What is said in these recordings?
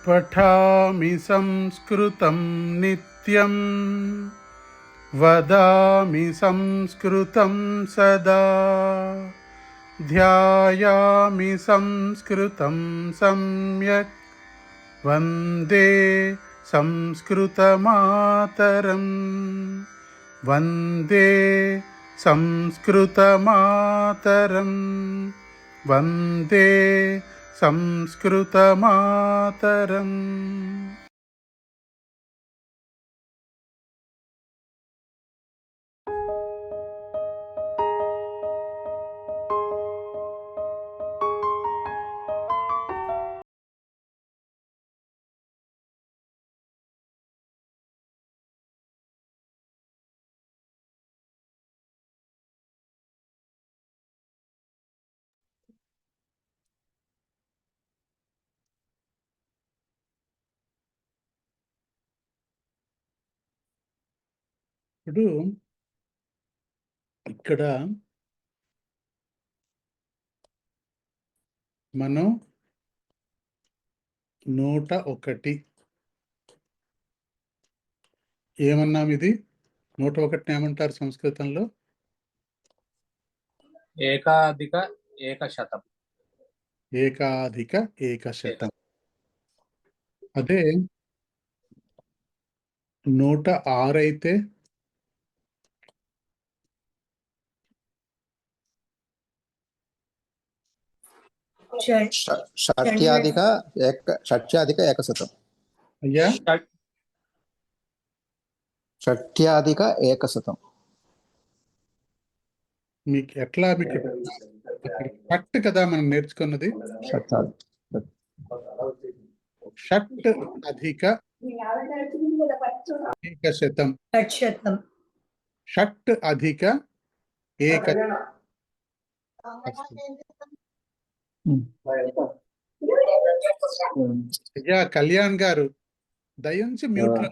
పఠామి సంస్కృతం నిత్యం వదామి సంస్కృతం సదా ధ్యాయామి సంస్కృతం సమ్యక్ వందే సంస్కృతమాతరం వందే సంస్కృతమాతరం వందే సంస్కృతమాతరం. ఇప్పుడు ఇక్కడ మనం 101 ఏమన్నాం? ఇది 101 ఏమంటారు సంస్కృతంలో? ఏకాధిక ఏకశతం. ఏకాధిక ఏకశతం. అదే 106 అయితే షట్యాధిక ఏకశతం. అయ్యా షట్యాధిక ఏకశతం. మీకు ఎట్లా? మీకు షట్ కదా మనం నేర్చుకున్నది. షట్ అధిక ఏకశతం. షట్ అధిక ఏక. అయ్యా కళ్యాణ్ గారు దయించి మ్యూట్.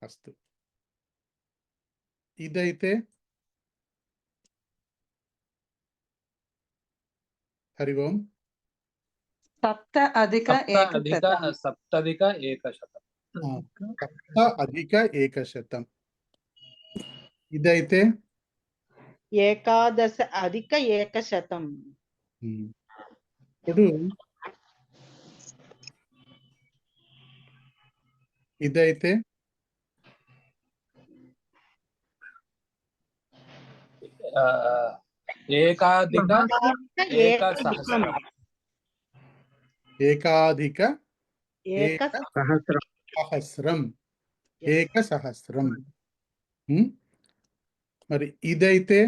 అస్తు. ఇదైతే హరి ఓం సప్తాధిక ఏకశతం. ఇదైతే ఏకాదశ అధిక ఏకశతం. ఇప్పుడు ఇదైతే ఏకాధిక ఏకాధిక సహస్రం. ఏకసహస్రం. మరి ఇదైతే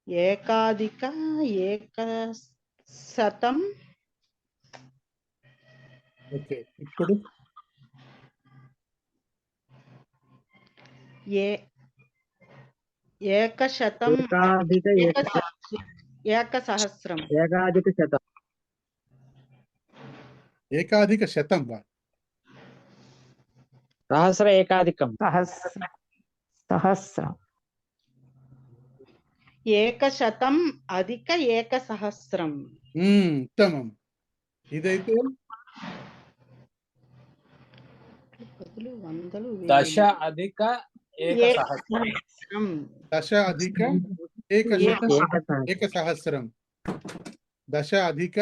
ఏకాధిక ఏకశతం. ఓకే. ఇప్పుడు ఏకశతం ఏకసహస్రం. ఏకాధిక శతం. ఏకాధిక శతం. సహస్ర ఏకాధికం. సహస్రం. ఏకశతం అధిక ఏకసహస్రం. ఉత్తమం. ఇదైతే దశ అధిక ఏకసహస్రం. దశ అధిక ఏకసహస్రం. దశ అధిక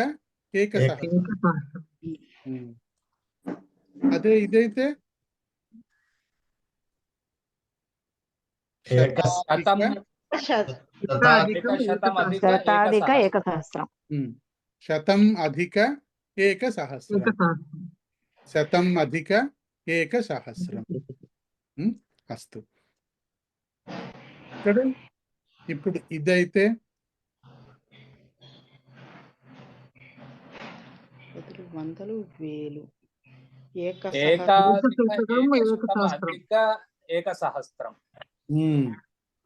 ఏకసహస్రం. అదే ఇదైతే శతాధిక ఏకసహస్రం. శతం అధిక ఏకసహస్రం. శతం అధిక ఏకసహస్రం. అస్తు. ఇక్కడ ఇప్పుడు ఇదైతే వందలు వేలు. ఏకాధిక ఏకసహస్రం.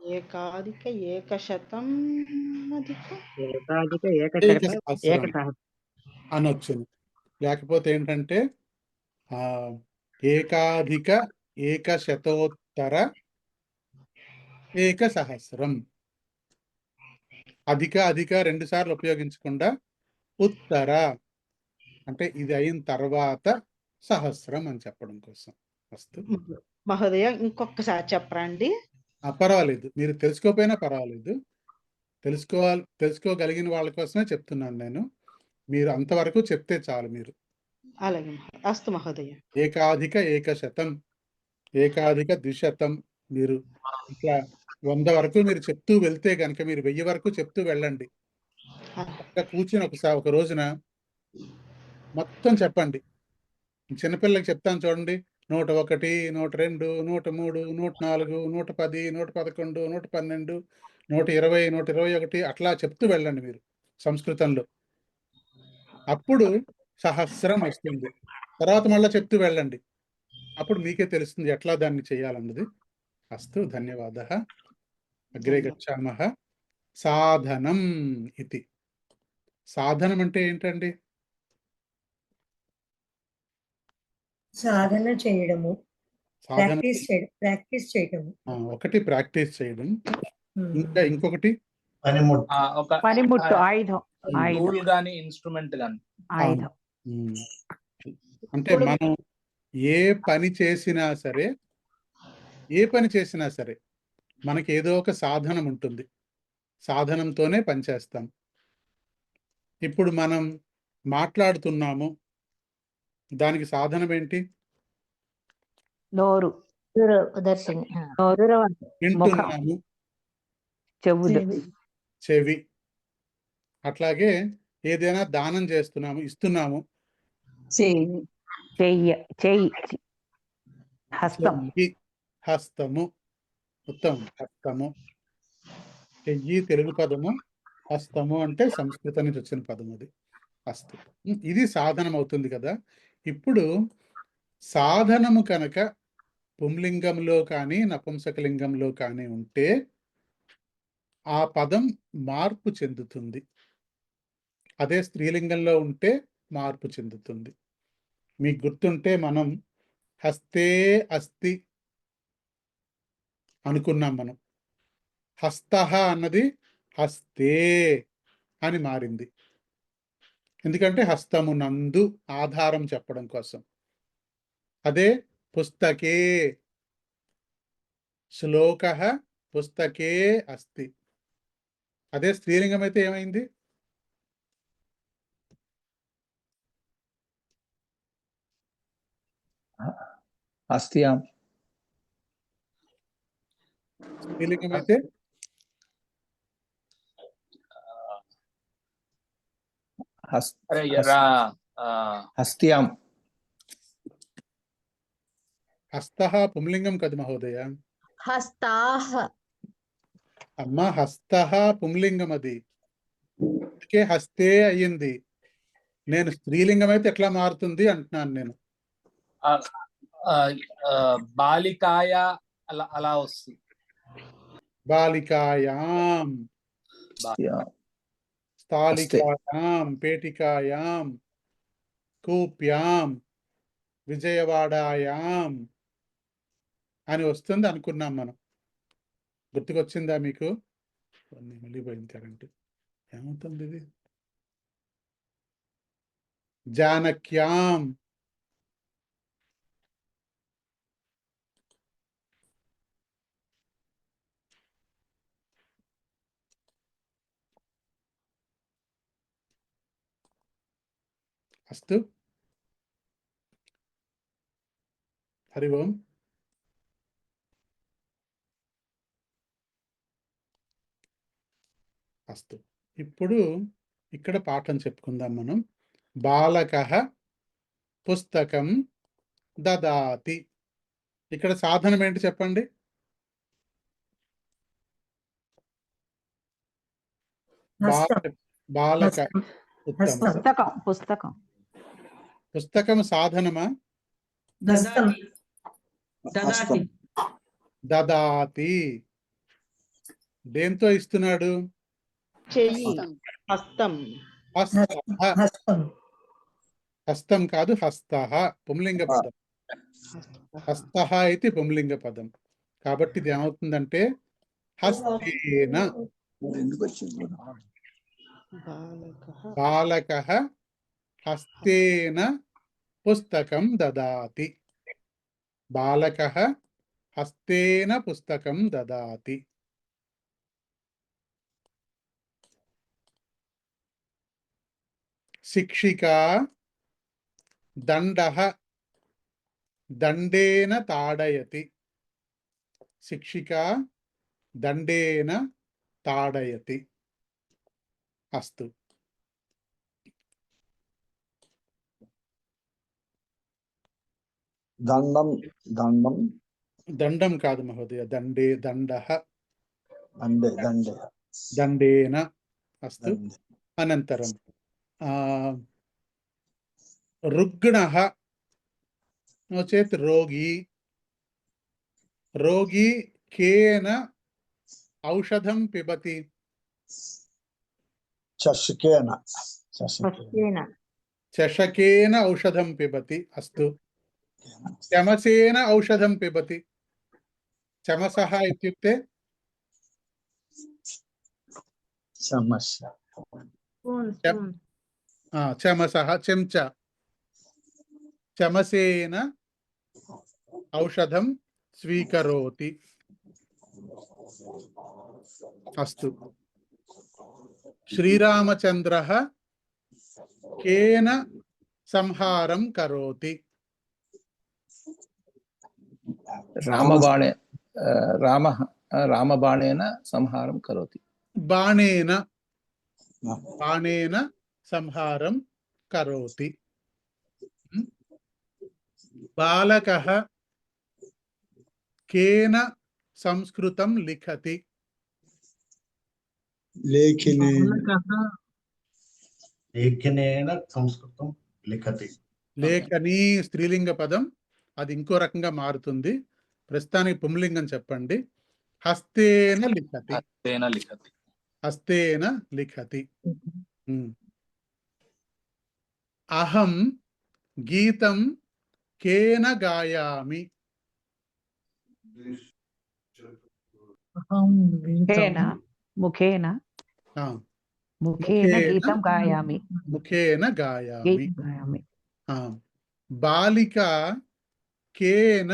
ఏకాధిక ఏకశతం అధిక ఏకాధిక ఏక ఏకశత సహస్రం ఏకసహస్రం అనొచ్చును. లేకపోతే ఏంటంటే ఆ ఏకాధిక ఏకశతోత్తర ఏక సహస్రం. అధిక అధిక రెండు సార్లు ఉపయోగించకుండా ఉత్తర అంటే ఇది అయిన తర్వాత సహస్రం అని చెప్పడం కోసం వస్తు. మహోదయ ఇంకొకసారి చెప్పరండి. పర్వాలేదు, మీరు తెలుసుకోకపోయినా పర్వాలేదు, తెలుసుకోగలిగిన వాళ్ళ కోసమే చెప్తున్నాను నేను. మీరు అంతవరకు చెప్తే చాలు. మీరు అలాగే అస్తు మహోదయ. ఏకాధిక ఏకశతం, ఏకాధిక ద్విశతం, మీరు ఇట్లా 100 వరకు మీరు చెప్తూ వెళ్తే కనుక మీరు 1000 వరకు చెప్తూ వెళ్ళండి. అక్కడ కూర్చుని ఒక రోజున మొత్తం చెప్పండి. చిన్నపిల్లలకి చెప్తాను చూడండి, 101, 102, 103, 104, 110, 111, 112, 120, 121 అట్లా చెప్తూ వెళ్ళండి మీరు సంస్కృతంలో. అప్పుడు సహస్రం వస్తుంది. తర్వాత మళ్ళీ చెప్తూ వెళ్ళండి. అప్పుడు మీకే తెలుస్తుంది ఎట్లా దాన్ని చేయాలన్నది. అస్తు, ధన్యవాదः. అగ్రే గచ్చామः. సాధనం ఇది. సాధనం అంటే ఏంటండి? సాధన చేయడము, సాధన ప్రాక్టీస్ చేయడము. ఒకటి ప్రాక్టీస్ చేయడం, ఇంకా ఇంకొకటి ఒక పనిముట్టు, ఆయుధం. టూల్ గాని ఇన్స్ట్రుమెంట్ గాని. ఆయుధం. అంటే మనం ఏ పని చేసినా సరే మనకి ఏదో ఒక సాధనం ఉంటుంది. సాధనంతోనే పనిచేస్తాం. ఇప్పుడు మనం మాట్లాడుతున్నాము, దానికి సాధనం ఏంటి? నోరు, దర్శిని, వింటున్నాము, చెవులు, చెవి. అట్లాగే ఏదైనా దానం చేస్తున్నాము, ఇస్తున్నాము, చెయ్యి, హస్తం, హస్తము. ఉత్తమం. హస్తము, చెయ్యి తెలుగు పదము, హస్తము అంటే సంస్కృతం నుంచి వచ్చిన పదం అది. హస్తు. ఇది సాధనం అవుతుంది కదా. ఇప్పుడు సాధనము కనుక పుంలింగంలో కానీ నపుంసకలింగంలో కానీ ఉంటే ఆ పదం మార్పు చెందుతుంది. అదే స్త్రీలింగంలో ఉంటే మార్పు చెందుతుంది. మీకు గుర్తుంటే మనం హస్తే అస్తి అనుకున్నాం. మనం హస్తః అన్నది హస్తే అని మారింది. ఎందుకంటే హస్తమునందు ఆధారం చెప్పడం కోసం. అదే పుస్తకే, శ్లోకః పుస్తకే అస్తి. అదే స్త్రీలింగం అయితే ఏమైంది? హస్త్యాం. స్త్రీలింగం అయితే హస్త్యాం. హస్తః పుంలింగం కదా మహోదయ. హస్తాః. అమ్మ, హస్తః పుంలింగం, అది అందుకే హస్తే అయ్యింది. నేను స్త్రీలింగం అయితే ఎట్లా మారుతుంది అంటున్నాను నేను. బాలికాయ అలా వస్తుంది. బాలికాయాం, స్థాలికాయాం, పేటికాయాం, కూప్యాం, విజయవాడాయాం అని వస్తుంది అనుకున్నాం మనం. గుర్తుకొచ్చిందా మీకు? మళ్ళీ పోయింది కరెంట్. ఏమవుతుంది ఇది? జానక్యాం, అస్తు. హరి ఓం. అస్తు. ఇప్పుడు ఇక్కడ పాఠం చెప్పుకుందాం మనం. బాలకః పుస్తకం దదాతి. ఇక్కడ సాధనం ఏంటి చెప్పండి? బాలక ఉత్తమం. పుస్తకం సాధనమా? దదాతి. దేంతో ఇస్తున్నాడు? చెయ్యి హస్తం హస్తః. హస్తం హస్తం కాదు, హస్తః పుంలింగ పదం. హస్తః అయితే పుంలింగ పదం. కాబట్టి ఇది ఏమవుతుందంటే హస్తేన. బాలకః హస్తేన పుస్తకం దదాతి. బాలకః హస్తేన పుస్తకం దదాతి. శిక్షికా దండః దండేన తాడయతి. శిక్షికా దండేన తాడయతి. అస్తు. దండం దండం దండం కాదు మహోదయ, దండే దండః దండే దండే దండేన. అస్తు. దండే. అనంతరం రుగ్ణః नो चेत् रोगी. रोगी केन औषधं पिबति? చషకేన హస్తేన चषकेन औषधं पिबति. अस्तु. चमसेन औषधं पिबति. चमसः इत्युक्ते సమస్య चमसः चमचा. चमसेन औषधं स्वीकरोति. अस्तु. श्रीरामचन्द्रः केन संहारं करोति? रामबाणेन संहारं करोति. बाणेन बाणेन संहारं करोति. बालकः केन संस्कृतं लिखति? లేఖినేన సంస్కృతం లిఖతి. లేఖని స్త్రీలింగ పదం, అది ఇంకో రకంగా మారుతుంది. ప్రస్తుతానికి పుంలింగం చెప్పండి. హస్తేన లిఖతి. హస్తేన లిఖతి. హస్తేన లిఖతి. అహం గీతం కేన గాయామి? ముఖేన ముఖేన ముఖేన గీతం గాయామి. ముఖేన గాయామి. గాయామి. బాలికా కేన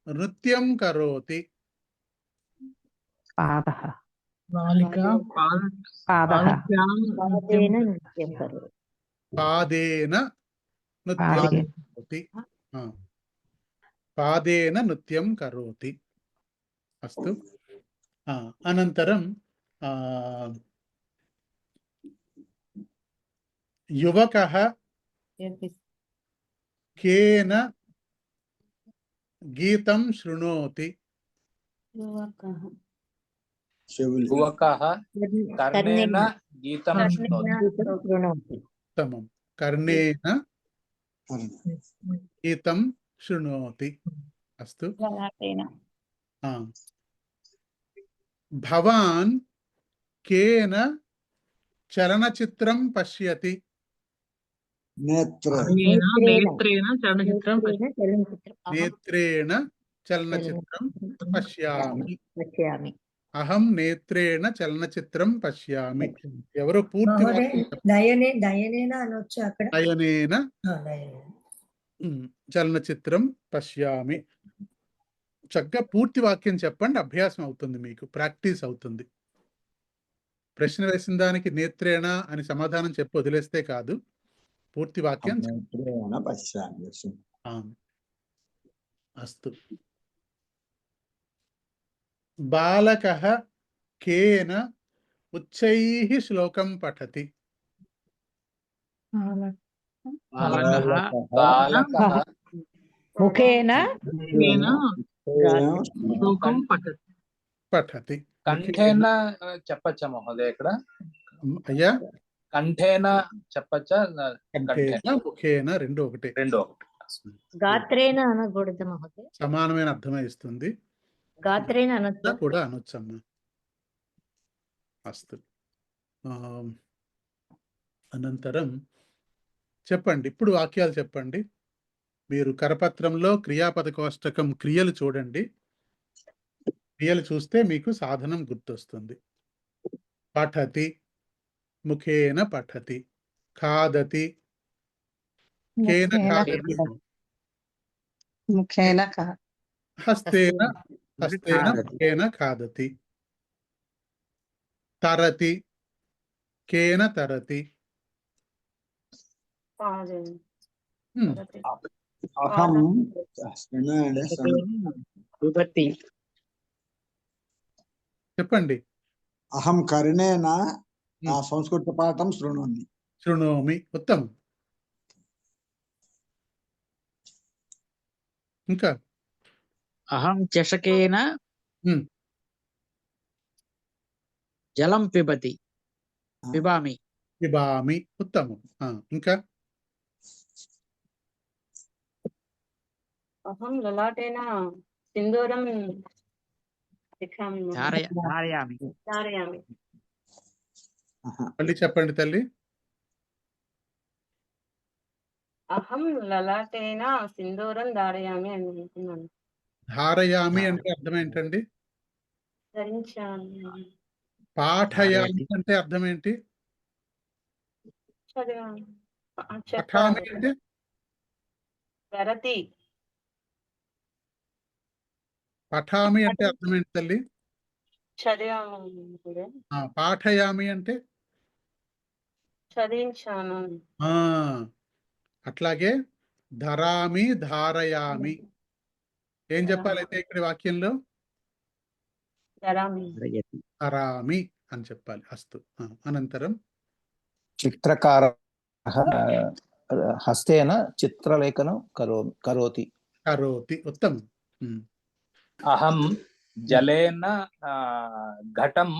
నృత్యం కరోతి? పాదః పాదేన నృత్యం కరోతి. పాదేన నృత్యం కరోతి. పాదేన నృత్యం కరోతి. అస్తు. అనంతరం యువకः కేన గీతం శృణోతి? యువకः కర్ణేన గీతం శృణోతి. ఉత్తమం. కర్ణేన గీతం శృణోతి. అస్తు. భవాన్ కేన చలనచిత్రం పశ్యతి? నేత్రేణ చలనచిత్రం నేత్రేణ చలనచిత్రం పశ్యామి. అహం నేత్రేణ చలనచిత్రం పశ్యామి. ఎవరో పూర్తి దయనేన అనొచ్చు అక్కడ. నయనేన చలనచిత్రం పశ్యామి. చక్కగా పూర్తి వాక్యం చెప్పండి, అభ్యాసం అవుతుంది, మీకు ప్రాక్టీస్ అవుతుంది. ప్రశ్న వేసిన దానికి నేత్రేణ అని సమాధానం చెప్పి వదిలేస్తే కాదు, పూర్తి వాక్యం. అస్తు. బాలకः కేన ఉచ్చైః శ్లోకం పఠతి? బాలకः ముఖేన పఠతి. కంఠేన చెప్పచ్చా మహోదయ ఇక్కడ? అయ్యా, కంఠేన చెప్పచ్చా? కంఠేన ముఖేన రెండు ఒకటే. రెండు ఒకటి. గాత్రేన అనకూడదు మహోదయ. సమానమైన అర్థమే ఇస్తుంది. గాత్రేన అనొచ్చు కూడా అనొచ్చమ్మా. అస్తు. అనంతరం చెప్పండి, ఇప్పుడు వాక్యాలు చెప్పండి. మీరు కరపత్రంలో క్రియాపద కోష్టకం క్రియలు చూడండి. క్రియలు చూస్తే మీకు సాధనం గుర్తొస్తుంది. పఠతి, ముఖేన పఠతి. ఖాదతి, కేన ఖాదతి. ముఖేన హస్తేన హస్తేన ముఖేన ఖాదతి. తరతి, కేన తరతి. అహం విభక్తి. చెప్పండి. అహం కర్ణేన సంస్కృత పాఠం శృణోమి. శృణోమి. ఉత్తమం. ఇంకా అహం చషకేన జలం పిబామి. పిబామి. ఉత్తమం. ఇంకా అహం లలాటేన సింధూరం ధారయామి. ధారయామి. మళ్ళీ చెప్పండి తల్లి. అహం లలాటేన సింధూరం ధారయామి అని అనుకున్నాను. ధారయామి అంటే అర్థం ఏంటండి? ధరించాను. పాఠయామి అంటే అర్థం ఏంటి? చదివాను. పఠామి అంటే తరతి. పఠామి అంటే అర్థం ఏంటి తల్లి? చదివాము. పాఠయామి అంటే చదివించాను. అట్లాగే ధరామి, ధారయామి. ఏం చెప్పాలైతే ఇక్కడ వాక్యంలో? ధరామి. ధరామి అని చెప్పాలి. అస్తు. అనంతరం చిత్రకార హస్తేన చిత్రలేఖనం కరోతి. కరోతి. ఉత్తమం. అహం జలేన ఘటం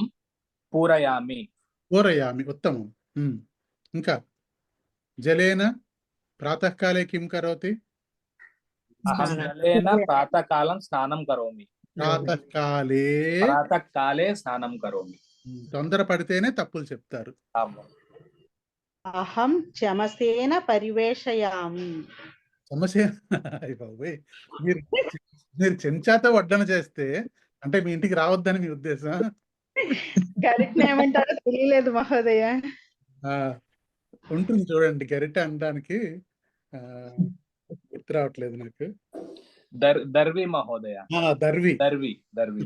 పూరయామి. పూరయామి. ఉత్తమం. ఇంకా జలేన ప్రాతకాలే కిం కరోతి? అహం జలేన ప్రాతకాలం స్నానం కరోమి. ప్రాతకాలే స్నానం కరోమి. తొందర పడితేనే తప్పులు చెప్తారు. అహం చమసేన పరివేషయామి. సమస్య బాబోయ్, మీరు చెంచాతో వడ్డన చేస్తే అంటే మీ ఇంటికి రావద్దని మీ ఉద్దేశం? గరిట ఏమంటారో తెలియలేదు మహోదయ. ఉంటుంది చూడండి, గరిట అనడానికి గుర్తు రావట్లేదు నాకు. దర్వి మహోదయ. దర్వి. దర్వి. దర్వి.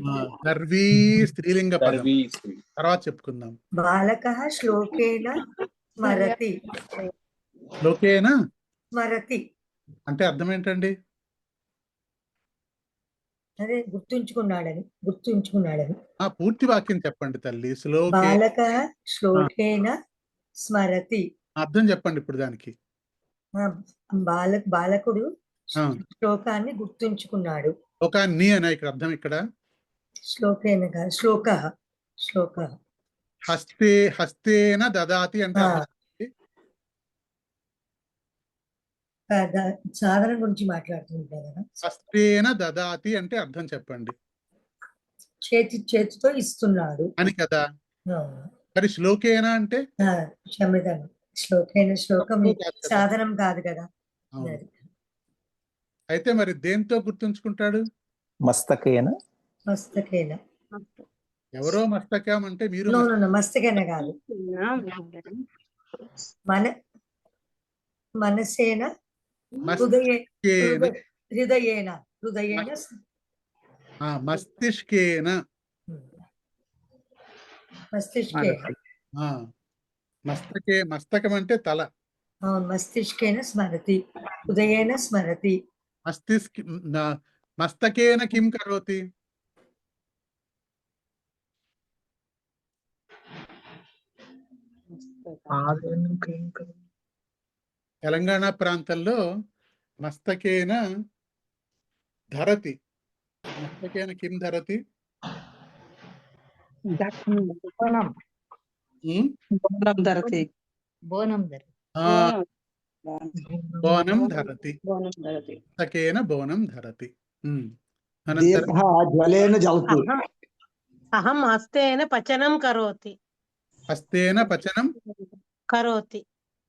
దర్వి స్త్రీలింగ పదం. తర్వాత చెప్పుకుందాం. బాలకః శ్లోకేన స్మరతి. శ్లోకేన స్మరతి అంటే అర్థం ఏంటండి? అదే గుర్తుంచుకున్నాడని. పూర్తి వాక్యం చెప్పండి తల్లి. బాలకః శ్లోకేన స్మరతి. అర్థం చెప్పండి ఇప్పుడు దానికి. బాలకుడు శ్లోకాన్ని గుర్తుంచుకున్నాడు. శ్లోకాన్ని అనే ఇక్కడ అర్థం. ఇక్కడ శ్లోకేన కాదు, శ్లోకః. హస్తేన దదాతి అంటే సాధన గురించి మాట్లాడుతుంటారు కదా. హస్తేన దదాతి అంటే అర్థం చెప్పండి. చేతితో ఇస్తున్నాడు అని కదా. మరి శ్లోకేన అంటే క్షమితం. శ్లోకం సాధనం కాదు కదా. అయితే మరి దేంతో గుర్తుంచుకుంటాడు? మస్తకేన. ఎవరో మస్తకం అంటే మీరు మస్తకేన కాదు, మనసేన హృదయేన మస్తిష్కేన. మస్తకం అంటే తల. మస్తిష్కేన స్మరతి, హృదయేన స్మరతి. మస్తకేన కిం కరోతి? తెలంగాణ ప్రాంతంలో మస్తకేన ధరతి. మస్తకేన కిం ధరతి? బోనం ధరతి. మస్తకేన బోనం ధరతి. జలేన జల్తు. అహం హస్తేన పచనం కరోతి. హస్తేన పచనం కరోతి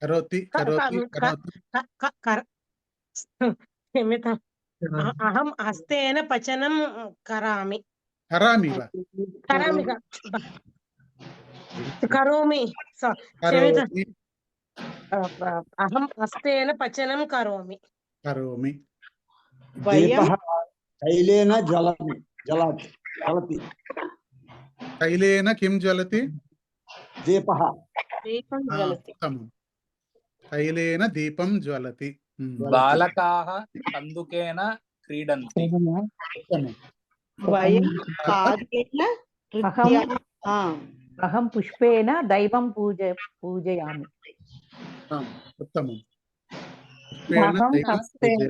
కరోతి కరోతి కరోతి క్షమ్యతాం అహం హస్తేన పచనం కరామి కరామి వా కరామి కరోమి క్షమ్యతాం కరోమి అహం హస్తేన పచనం కరోమి కరోమి వయం దీపः తైలేన జ్వలతి జ్వలతి జ్వలతి తైలేన కిం జ్వలతి దీపः దీపం ఆ, జ్వలతి ఉత్తమం. తైలేన దీపం జ్వలతి బాలకాः కందుకేన క్రీడంతి ఉత్తమం. వయం పాదేన నృత్యామः. అహం పుష్పేన దైవం పూజయామి. ఉత్తమం. పుష్పేణ అహం దైవం హస్తేన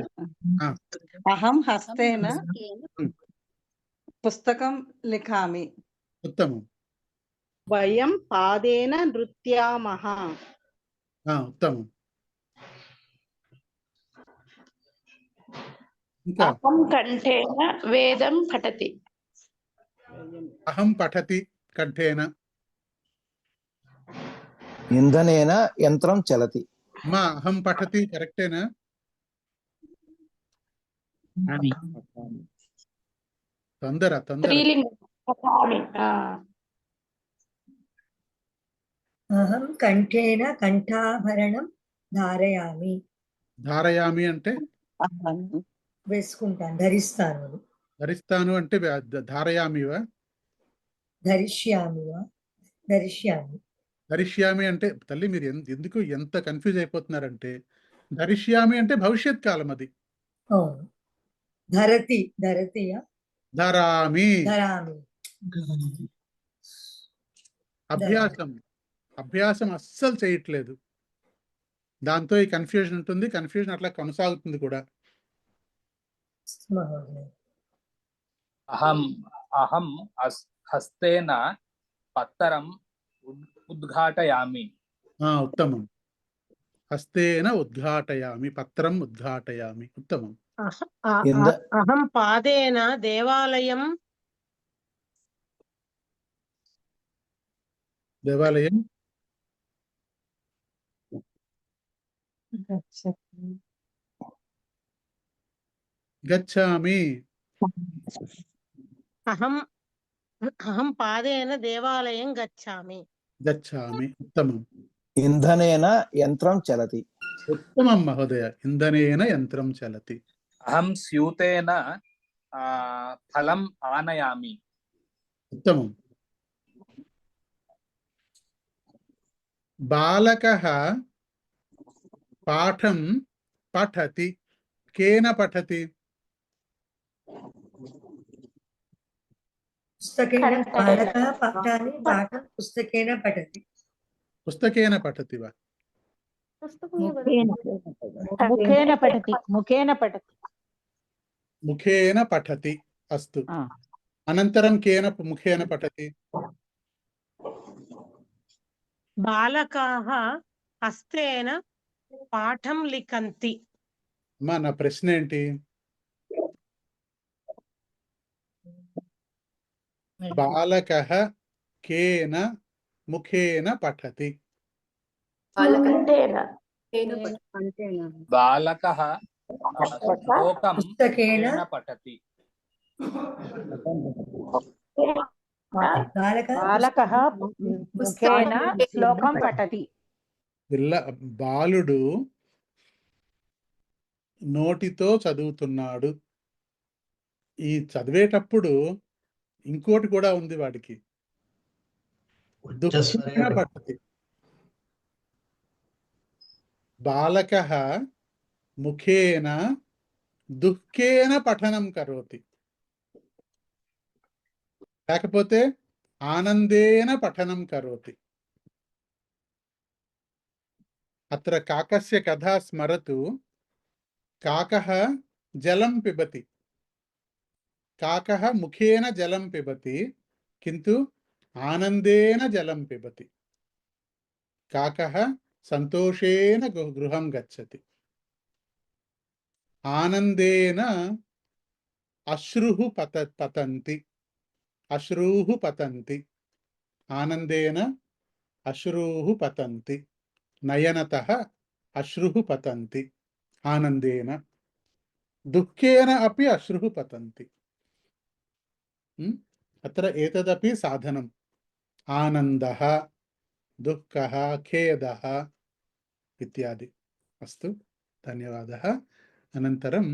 ఆ, అహం హస్తేన పుస్తకం లిఖామి. ఉత్తమం. వయం పాదేన నృత్యామः. ఉత్తమం. ఇంకా అహం కంఠేన వేదం పఠతి అహం పఠతి కంఠేన ఇంధనేన యంత్రం చలతి. మా అహం పఠతి కరెక్టేనా? తొందర తొందర స్త్రీలింగం పఠామి అహం కంఠేన కంఠాభరణం ధారయామి. ధారయామి అంటే వేసుకుంటాను, ధరిస్తాను. ధరిస్తాను అంటే ధారయామివా? ధరిష్యామి వా ధరిష్యామి. ధరిష్యామి అంటే తల్లి మీరు ఎందుకు ఎంత కన్ఫ్యూజ్ అయిపోతున్నారంటే ధరిష్యామి అంటే భవిష్యత్ కాలం అది. అవును. ధరతి ధరతియా ధరామి ధరామి. అభ్యాసం అస్సలు చేయట్లేదు. దాంతో ఈ కన్ఫ్యూజన్ ఉంటుంది. కన్ఫ్యూజన్ అట్లా కొనసాగుతుంది కూడా. మహోదయ. అహం హస్తేన పత్తరం ఉద్ఘాటయామి. ఉత్తమం. హస్తేన ఉద్ఘాటయామి పత్రం ఉద్ఘాటయామి. ఉత్తమం. అహం పాదేన దేవాలయం దేవాలయం గచ్చామి. అహం పాదేన దేవాలయం గచ్చామి. గచ్చామి. ఉత్తమం. ఇంధనేన యంత్రం చలతి. ఉత్తమం మహోదయ. ఇంధనేన యంత్రం చలతి. అహం స్యూతేన ఫలం ఆనయామి. ఉత్తమం. బాలకः పాఠం పఠతి. కేన పఠతి? పుస్తకేన బాలకः పాఠాన్ని పాఠం పుస్తకేన పఠతి. పుస్తకేన పఠతి వా? ముఖేన పఠతి. ముఖేన పఠతి. అస్తు. అనంతరం కేన ముఖేన పఠతి? బాలకాः హస్తేన పాఠం లిఖంతి. అమ్మా నా ప్రశ్న ఏంటి? బాలకः కేన ముఖేన పఠతి? బాలకः శ్లోకం పుస్తకేన కేన పఠతి. బాలకः ముఖేన శ్లోకం పఠతి. బాలుడు నోటితో చదువుతున్నాడు. ఈ చదివేటప్పుడు ఇంకోటి కూడా ఉంది వాడికి. దుఃఖేన పఠతి. బాలకः ముఖేన దుఃఖేన పఠనం కరోతి. లేకపోతే ఆనందేన పఠనం కరోతి. అత్ర కాకస్య కథా స్మరతు. కాకः జలం పిబతి. కాకः ముఖేన జలం పిబతి కింటు ఆనందేన జలం పిబతి. కాకः సంతోషేన గృహం గచ్చతి. ఆనందేన అశ్రుః పతంతి. అశ్రూః పతంతి. ఆనందేన అశ్రూః పతంతి, నయనతః అశ్రుః పతంతి ఆనందేన, దుఃఖేన అపి అశ్రుః పతంతి. అత్ర ఏతదపి సాధనం. ఆనందः, దుఃఖः, ఖేదः ఇత్యాది. అస్తు, ధన్యవాదः. అనంతరం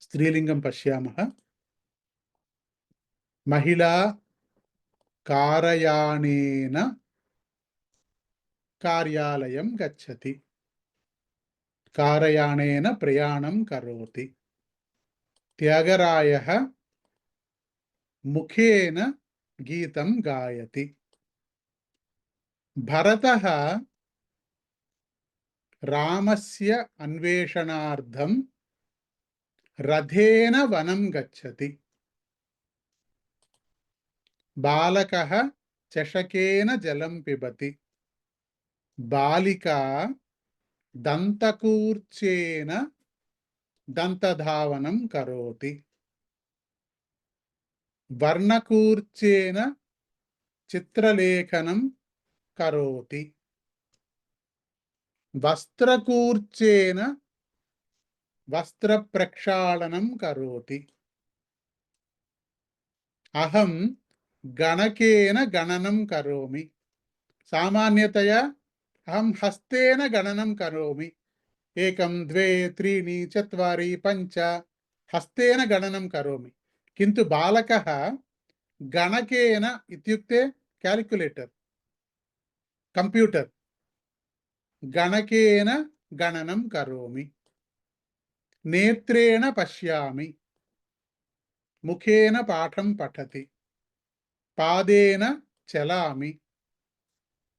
స్త్రీలింగం పశ్యామः. మహిళా కారయానేన కార్యాలయం గచ్చతి, కారయానేన ప్రయాణం కరోతి. త్యాగరాయः ముఖేన గీతం గాయతి. భరతः రామస్య అన్వేషణార్థం రథేన వనం గచ్చతి. బాలకः చషకేన జలం పిబతి. బాలికా దంతకూర్చేన దంతధావనం కరోతి. వర్ణకూర్చేన చిత్రలేఖనం కరోతి. వస్త్రకూర్చేన వస్త్రప్రక్షాళనం కరోతి. అహం గణకేన గణనం కరోమి. సామాన్యతయా అహం హస్తేన గణనం కరోమి. 1 2 3 4 5 హస్తేన గణనం కరోమి. కింటు బాలకः గణకేన ఇత్యుక్తే క్యాలిక్యులేటర్, కంప్యూటర్, గణకేన గణనం కరోమి. నేత్రేణ పశ్యామి, ముఖేన పాఠం పఠతి. పాదేన చలామి.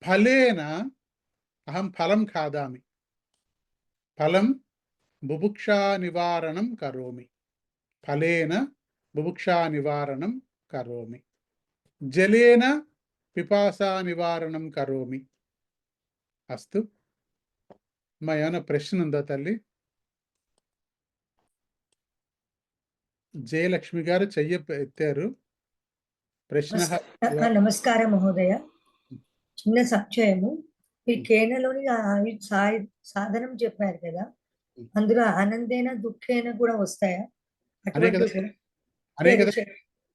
ఫలేన అహం ఫలం ఖాదామి. ఫలం బుభుక్షా నివారణం కరోమి. ఫలేన బుభుక్షా నివారణం కరోమి. జలేన పిపాసా నివారణం కరోమి. అస్తు. మా ఏమైనా ప్రశ్న ఉందా తల్లి? జయలక్ష్మి గారు చెయ్యి ఎత్తారు. ప్రశ్న. నమస్కారం మహోదయ. చిన్న సంశయము. ఈ కేనలోని సాధనం చెప్పారు కదా, అందులో ఆనందేన దుఃఖేన కూడా వస్తాయా?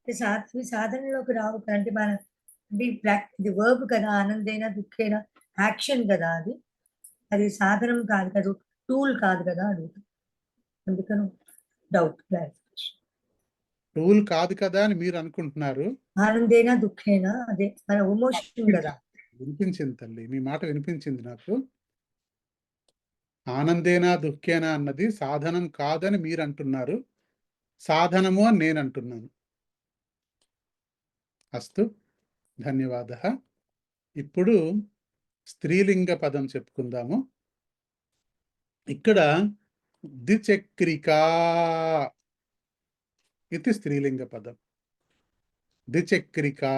ఈ సాధనలోకి రావు అంటే మన ఇది వర్బ్ కదా, ఆనందేన దుఃఖేన యాక్షన్ కదా, అది సాధనం కాదు కదా, టూల్ కాదు కదా అడుగుతా. అందుకని డౌట్. టూల్ కాదు కదా అని మీరు అనుకుంటున్నారు. ఆనందేనా దుఃఖేనా అదే మన ఎమోషన్ కదా. వినిపించింది తల్లి, మీ మాట వినిపించింది నాకు. ఆనందేనా దుఃఖేనా అన్నది సాధనం కాదని మీరు అంటున్నారు, సాధనము అని నేను అంటున్నాను. అస్తు, ధన్యవాదः. ఇప్పుడు స్త్రీలింగ పదం చెప్పుకుందాము. ఇక్కడ ద్విచక్రికా ఇది స్త్రీలింగ పదం. ద్విచక్రికా.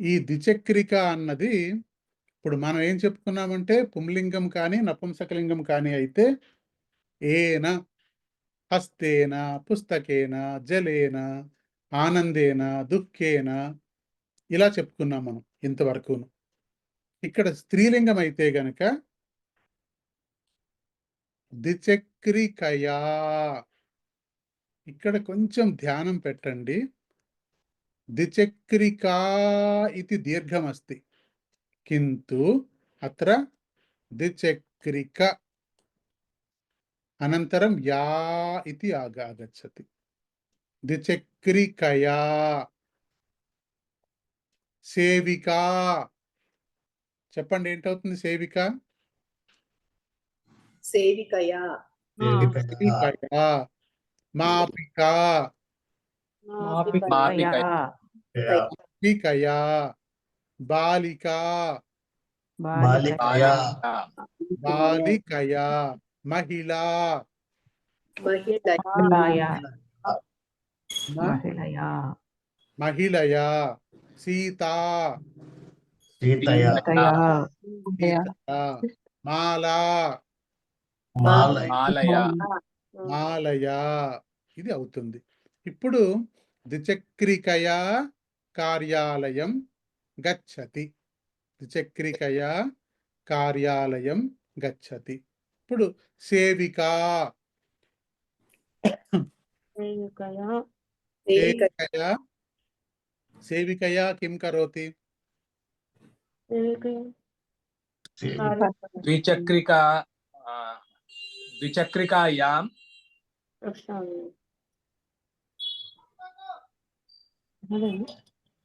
ఈ ద్విచక్రిక అన్నది ఇప్పుడు మనం ఏం చెప్పుకున్నామంటే పుంలింగం కానీ నపుంసకలింగం కానీ అయితే ఏన, హస్తేన, పుస్తకేన, జలేన, ఆనందేన, దుఃఖేన ఇలా చెప్పుకున్నాం మనం ఇంతవరకును. ఇక్కడ స్త్రీలింగం అయితే గనక ద్విచక్రికయా. ఇక్కడ కొంచెం ధ్యానం పెట్టండి. ద్విచక్రికా ఇది దీర్ఘమస్తి, కింటు అత్ర ద్విచక్రిక అనంతరం యా ఇది ఆగచ్చతి. ద్విచక్రికయా. సేవికా. చెప్పండి ఏంటవుతుంది సేవిక? సేవికయా. సేవికయా. మాపికా. మాపికయా. బాలికా. బాలికయా. మహిళా. మహిళయా. సీతా. మాలా. మాలయా. ఇది అవుతుంది. ఇప్పుడు ద్విచక్రికయా కార్యాలయం గచ్చతి. ద్విచక్రికయా కార్యాలయం గచ్చతి. ఇప్పుడు సేవికా సేవికయా సేవికయా కిం కరోతి? द्विचक्रिका द्विचक्रिकायां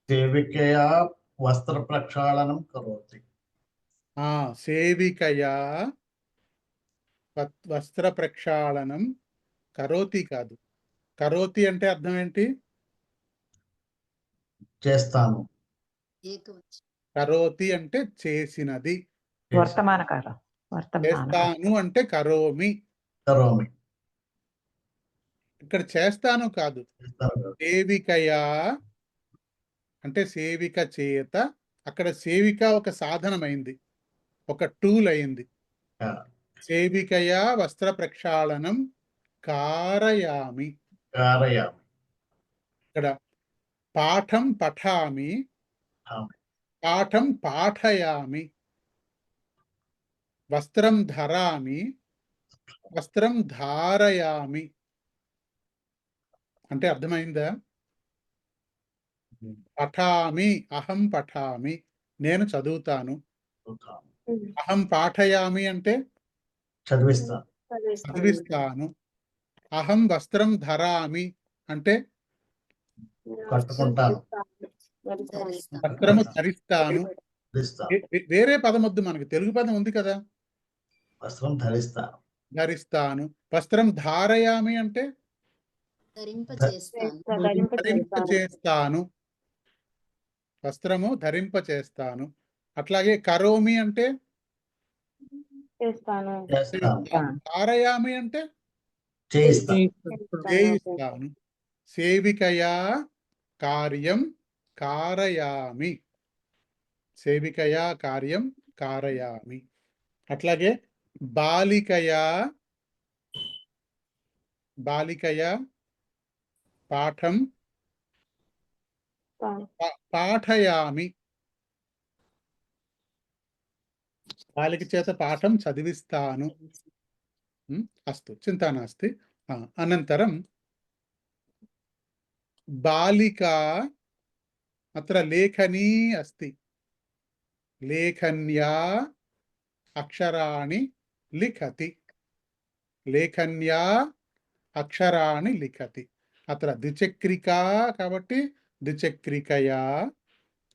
సేవికయా వస్త్ర ప్రక్షాళనం కరోతి. సేవికయా వస్త్ర ప్రక్షాళనం కరోతి కాదు, కరోతి అంటే అర్థం ఏంటి? చేస్తాను. కరోతి అంటే చేసినది. వర్తమాన కాలం. చేస్తాను అంటే కరోమి. కరోమి. ఇక్కడ చేస్తాను కాదు. చేస్తాను. సేవికయా అంటే సేవిక చేత. అక్కడ సేవిక ఒక సాధనమైంది, ఒక టూల్ అయింది. సేవికయా వస్త్ర ప్రక్షాళనం కారయామి. కారయామి. ఇక్కడ పాఠం పఠామి, పాఠం పాఠయామి. వస్త్రం ధరామి, వస్త్రం ధారయామి. అంటే అర్థమైందా? పఠామి, అహం పఠామి, నేను చదువుతాను. అహం పాఠయామి అంటే చదివిస్తాను. చదివిస్తాను. అహం వస్త్రం ధరామి అంటే కట్టుకుంటాను. వస్త్రము ధరిస్తాను. వేరే పదం వద్దు, మనకి తెలుగు పదం ఉంది కదా. వస్త్రం ధరిస్తాను. ధరిస్తాను. వస్త్రం ధారయామి అంటే ధరింపచేస్తాను. వస్త్రము ధరింపచేస్తాను. అట్లాగే కరోమి అంటే ధారయామి అంటే చేయిస్తాను. సేవికయా కార్యం కారయామి. సేవికయా కార్యం కారయామి. అట్లాగే బాలికయా పాఠం పాఠయామి. బాలిక చేత పాఠం చదివిస్తాను. అస్తు, చింతా నాస్తి. అనంతరం బాలికా అత్ర లేఖనీ అస్తి. లేఖన్యా అక్షరాణి లిఖతి. లేఖన్యా అక్షరాణి లిఖతి. అత్ర ద్విచక్రికా కాబట్టి ద్విచక్రికయా,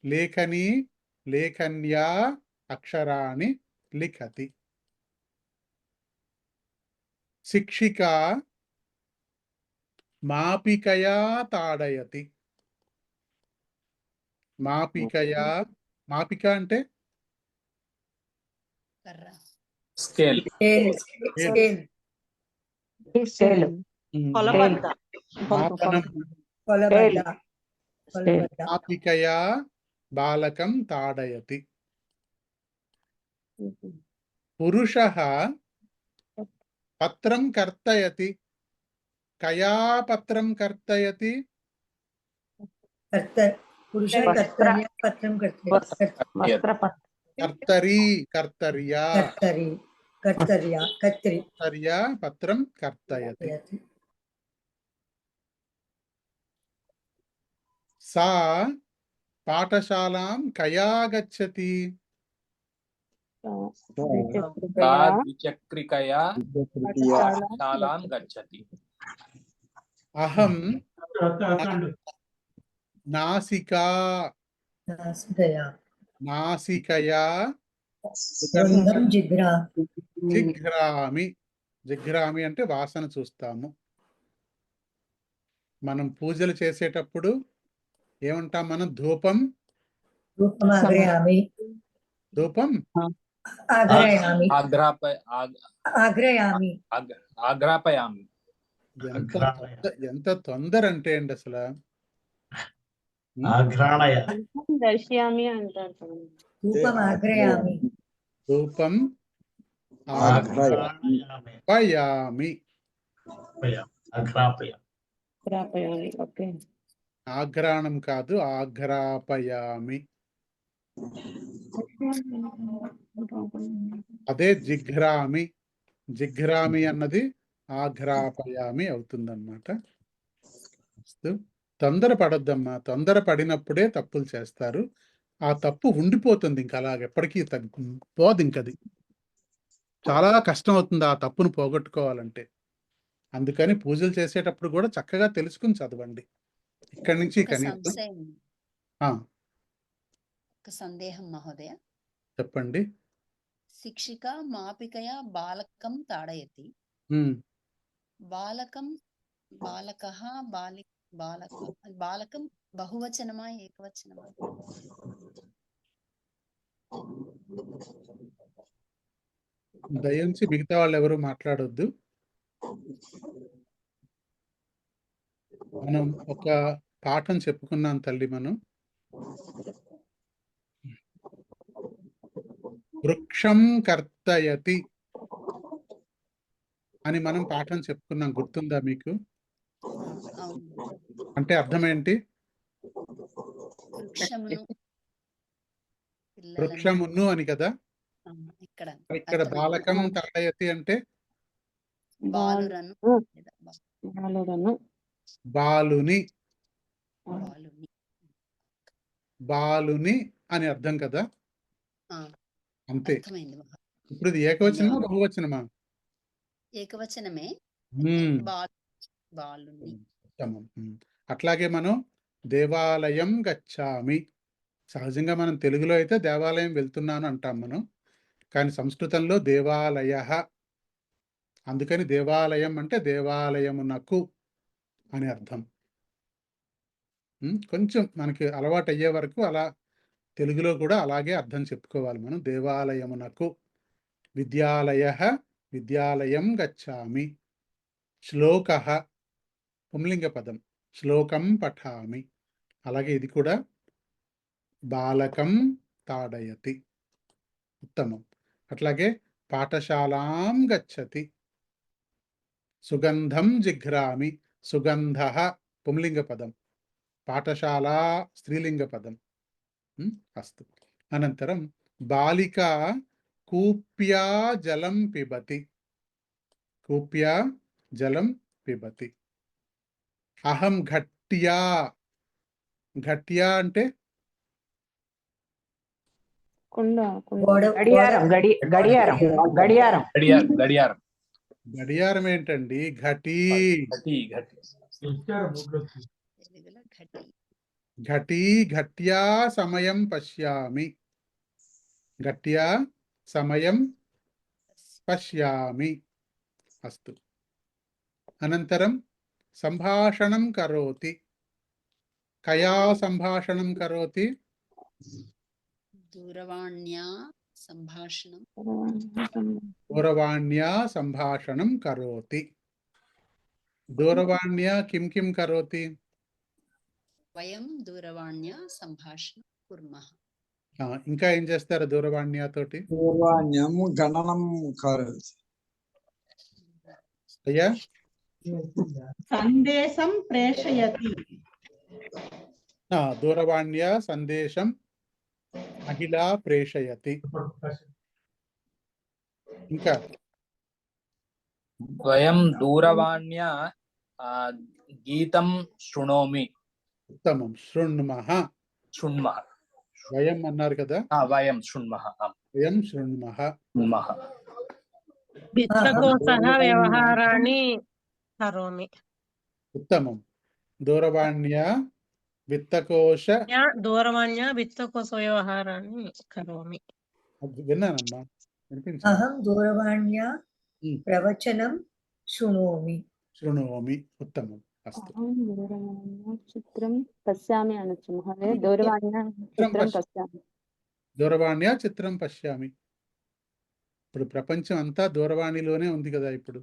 లేఖనీ లేఖన్యా అక్షరాణి లిఖతి. శిక్షికా మాపికయా తాడయతి. మాపికయా, మాపిక అంటే స్కేల్. మాపికయా బాలకం తాడయతి. పురుషః పత్రం కర్తయతి. కయా పత్రం కర్తయతి? కర్తరీ, కర్తర్యా. కర్తర్యా పత్రం కర్తయతి. సా పాఠశాలాం కయా గచ్చతి? ద్విచక్రికయా పాఠశాలాం గచ్చతి. అహం నాసికా నాసికయా జిఘ్రామి. జిఘ్రామి అంటే వాసన చూస్తాము. మనం పూజలు చేసేటప్పుడు ఏమంటాం? మనం ధూపం ధూపం ఆగ్రాపయామి. ఎంత తొందర అంటే అండి అసలు. దర్శయామి అంటారు. ధూపం ఆగ్రాపయామి. ఆఘ్రాణం కాదు, ఆఘ్రాపయామి. అదే జిఘ్రామి. జిఘ్రామి అన్నది ఆఘ్రాపయామి అవుతుందన్నమాట. తొందర పడొద్దమ్మా. తొందర పడినప్పుడే తప్పులు చేస్తారు. ఆ తప్పు ఉండిపోతుంది, ఇంకా అలాగ ఎప్పటికీ పోదు. ఇంకది చాలా కష్టం అవుతుంది ఆ తప్పును పోగొట్టుకోవాలంటే. అందుకని పూజలు చేసేటప్పుడు కూడా చక్కగా తెలుసుకుని చదవండి. ఇక్కడి నుంచి కనీసం. ఒక సందేహం మహోదయ. చెప్పండి. శిక్షిక మాపికయా బాలకం తాడయతి. బాలకం బాలకః బాలకం బహువచనమా ఏకవచనమా? దయించి మిగతా వాళ్ళు ఎవరు మాట్లాడొద్దు. మనం ఒక పాఠం చెప్పుకున్నాం తల్లి. మనం వృక్షం కర్తయతి అని మనం పాఠం చెప్పుకున్నాం, గుర్తుందా మీకు? అంటే అర్థం ఏంటి? వృక్షమును అని కదా. ఇక్కడ బాలకం తాడయతి అంటే బాలుని బాలుని అని అర్థం కదా. అంతే. ఇప్పుడు ఇది ఏకవచనమా బహువచనమా? ఏకవచనమే. అట్లాగే మనం దేవాలయం గచ్చామి. సహజంగా మనం తెలుగులో అయితే దేవాలయం వెళ్తున్నాను అంటాం మనం, కానీ సంస్కృతంలో దేవాలయ. అందుకని దేవాలయం అంటే దేవాలయమునకు అని అర్థం. కొంచెం మనకి అలవాటు అయ్యే వరకు అలా తెలుగులో కూడా అలాగే అర్థం చెప్పుకోవాలి మనం. దేవాలయమునకు. విద్యాలయ విద్యాలయం గచ్చామి. శ్లోక పుంలింగ పదం. శ్లోకం పఠామి. అలాగే ఇది కూడా బాలకం తాడయతి. ఉత్తమం. అట్లాగే పాఠశాలాం గచ్చతి. సుగంధం జిఘ్రామి. సుగంధ పుంలింగ పదం. పాఠశాల స్త్రీలింగ పదం. అస్తు. అనంతరం బాలిక కూప్యా జలం పిబతి. కూప్యా జలం పిబతి. అహం ఘట్యా. ఘట్యా అంటే గడియారం ఏంటండి? ఘటీ. ఘటీ ఘట్యా సమయం పశ్యామి. ఘట్యా సమయం పశ్యామి. అస్తు. అనంతరం సంభాషణం కరోతి. కయా సంభాషణం కరోతి? దూరవాణ్యా సంభాషణం. దూరవాణ్యా సంభాషణం కరోతి. దూరవాణ్యా కిం కిం కరోతి? వయం దూరవాణ్యా సంభాషణం కుర్మః. ఇంకా ఏం చేస్తారు దూరవాణ్యా తోటి? దూరవాణ్యం గణనం కరోతి. అయ్యా సందేశం ప్రేషయతి. దూరవాణ్యా సందేశం మహిళా ప్రేషయతి. ఇంకా వయం దూరవాణ్యా గీతం శృణోమి. ఉత్తమం. శృణ్మః. శృణ్మః. వయం అన్నారు కదా. వయం శృణ్మః. వయం శృణ్మః. విత్తకోసః వ్యవహారాన్ని కరోమి. ఉత్తమం. దూరవాణ్యా విత్తకోశ. దూరవాణ్యా విత్తకోశ వ్యవహారాన్ని కరోమి. విన్నానమ్మా, వినిపించండి. అహం దూరవాణ్యా ప్రవచనం శృణోమి. శృణోమి. ఉత్తమం. అస్తు. చిత్రం పశ్యామి అనొచ్చు మహోదయ. దూరవాణ్యా చిత్రం పశ్యామి. దూరవాణ్యా చిత్రం పశ్యామి. ఇప్పుడు ప్రపంచం అంతా దూరవాణిలోనే ఉంది కదా ఇప్పుడు.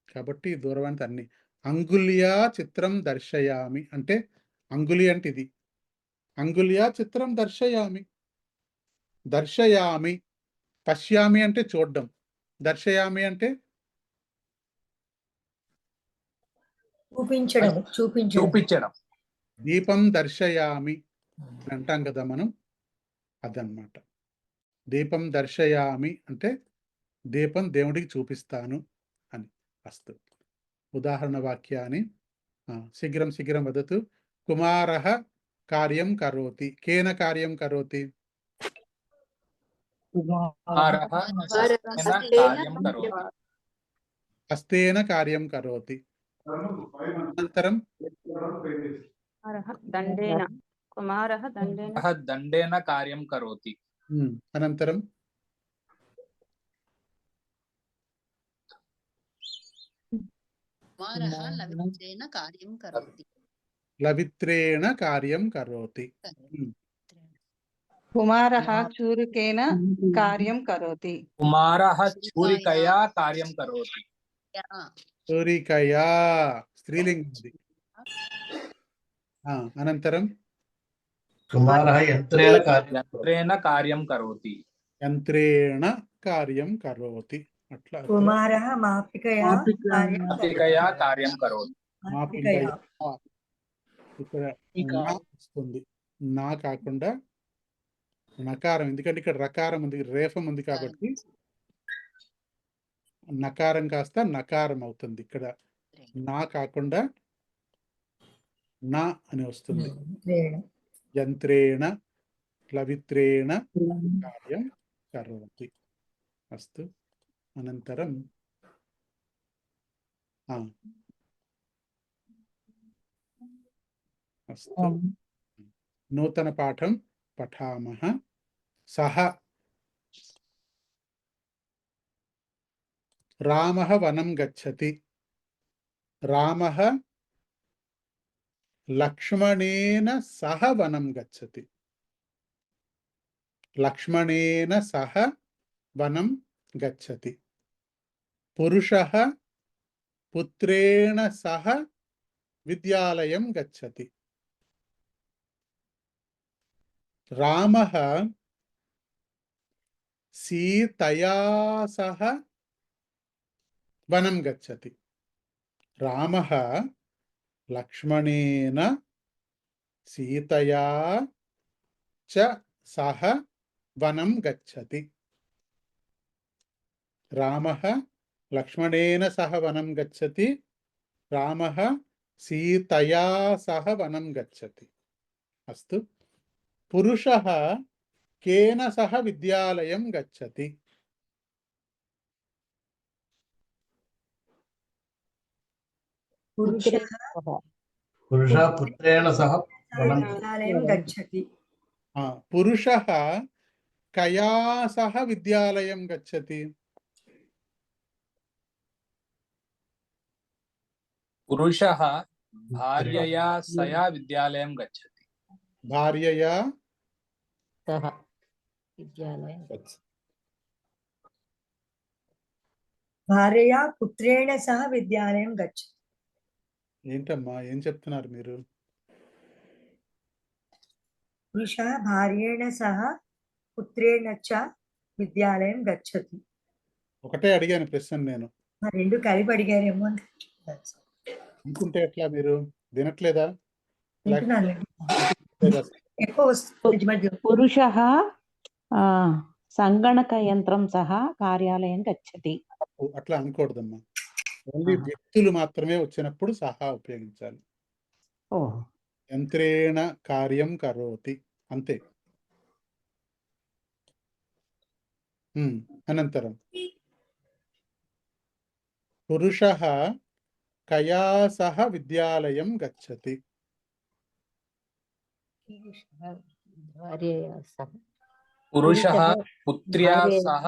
కాబట్టి దూరవాణి అన్ని. అంగుళ్యా చిత్రం దర్శయామి అంటే, అంగులి అంటే ఇది. అంగుళ్యా చిత్రం దర్శయామి. దర్శయామి. పశ్యామి అంటే చూడడం. దర్శయామి అంటే చూపించడం. దీపం దర్శయామి అని అంటాం కదా మనం, అదన్నమాట. దీపం దర్శయామి అంటే దీపం దేవుడికి చూపిస్తాను అని. అస్తు. ఉదాహరణ వాక్యాన్ని శీఘ్రం శీఘ్రం వదతు. కుమారః కార్యం కరోతి. కేన కార్యం కరోతి? కుమారः కార్యం కరోతి. హస్తేన కార్యం కరోతి. అనంతరం దండేన కుమారः దండేన దండేన కార్యం కరోతి. అనంతరం కుమారः లవిత్రేణ కార్యం కరోతి. లవిత్రేణ కార్యం కరోతి. కుమారः చూరుకేన కార్యం కరోతి. కుమారः ఛూరికయా కార్యం కరోతి. చూరికయా స్త్రీలింగం అది. అనంతరం కుమారः యంత్రేణ కార్యం కరోతి. యంత్రేణ కార్యం కరోతి. అట్లా కుమారः మాపికయా కార్యం మాపికయా కార్యం కరోతి. మాపికయా. ఇక్కడ నా వస్తుంది, నా కాకుండా నకారం, ఎందుకంటే ఇక్కడ రకారం ఉంది, రేఫం ఉంది కాబట్టి నకారం కాస్త నకారం అవుతుంది. ఇక్కడ నా కాకుండా నా అని వస్తుంది. యంత్రేణ లవిత్రేణ కార్యం కరోతి. అస్తు. అనంతరం అస్తు. నూతన పాఠం పఠామః. సహ రామః వనం గచ్చతి. రామః లక్ష్మణేన సహ వనం గచ్చతి. లక్ష్మణేన సహ వనం గచ్చతి. పురుషః పుత్రేణ సహ విద్యాలయం గచ్చతి. రామః సీతయా సహ వనం గచ్చతి. రామః లక్ష్మణేన సీతయా చ సహ వనం గచ్చతి. రామః లక్ష్మణేన సహ వనం గచ్చతి. రామః సీతయా సహ వనం గచ్చతి. అస్తు. పురుషః కేన సహ విద్యాలయం గచ్చతి. పురుషः పుత్రేణ సహ విద్యాలయం గచ్చతి. పురుషः కయా సహ విద్యాలయం గచ్చతి. పురుషः భార్యయా సయా విద్యాలయం గచ్చతి. భార్యయా సహ విద్యాలయం గచ్చతి. భార్యయా పుత్రేణ సహ విద్యాలయం గచ్చతి. ఏంటమ్మా ఏం చెప్తున్నారు మీరు? పురుష భార్యేణ సహ పుత్రేణ చ విద్యాలయం గచ్చతి. ఒకటే అడిగాను ప్రశ్న నేను. రెండు కలిపి అడిగారేమో అనుకుంటే ఎట్లా? మీరు వినట్లేదా? ఎక్కువ వస్తుంది. పురుషः సంగణక యంత్రం సహా కార్యాలయం గచ్చతి. అట్లా అనకూడదమ్మా. ఓన్లీ వ్యక్తులు మాత్రమే వచ్చినప్పుడు సహా ఉపయోగించాలి. యంత్రేణ కార్యం కరోతి అంతే. అనంతరం పురుషः కయా సహ విద్యాలయం గచ్చతి. పురుషः పుత్ర్యా సహ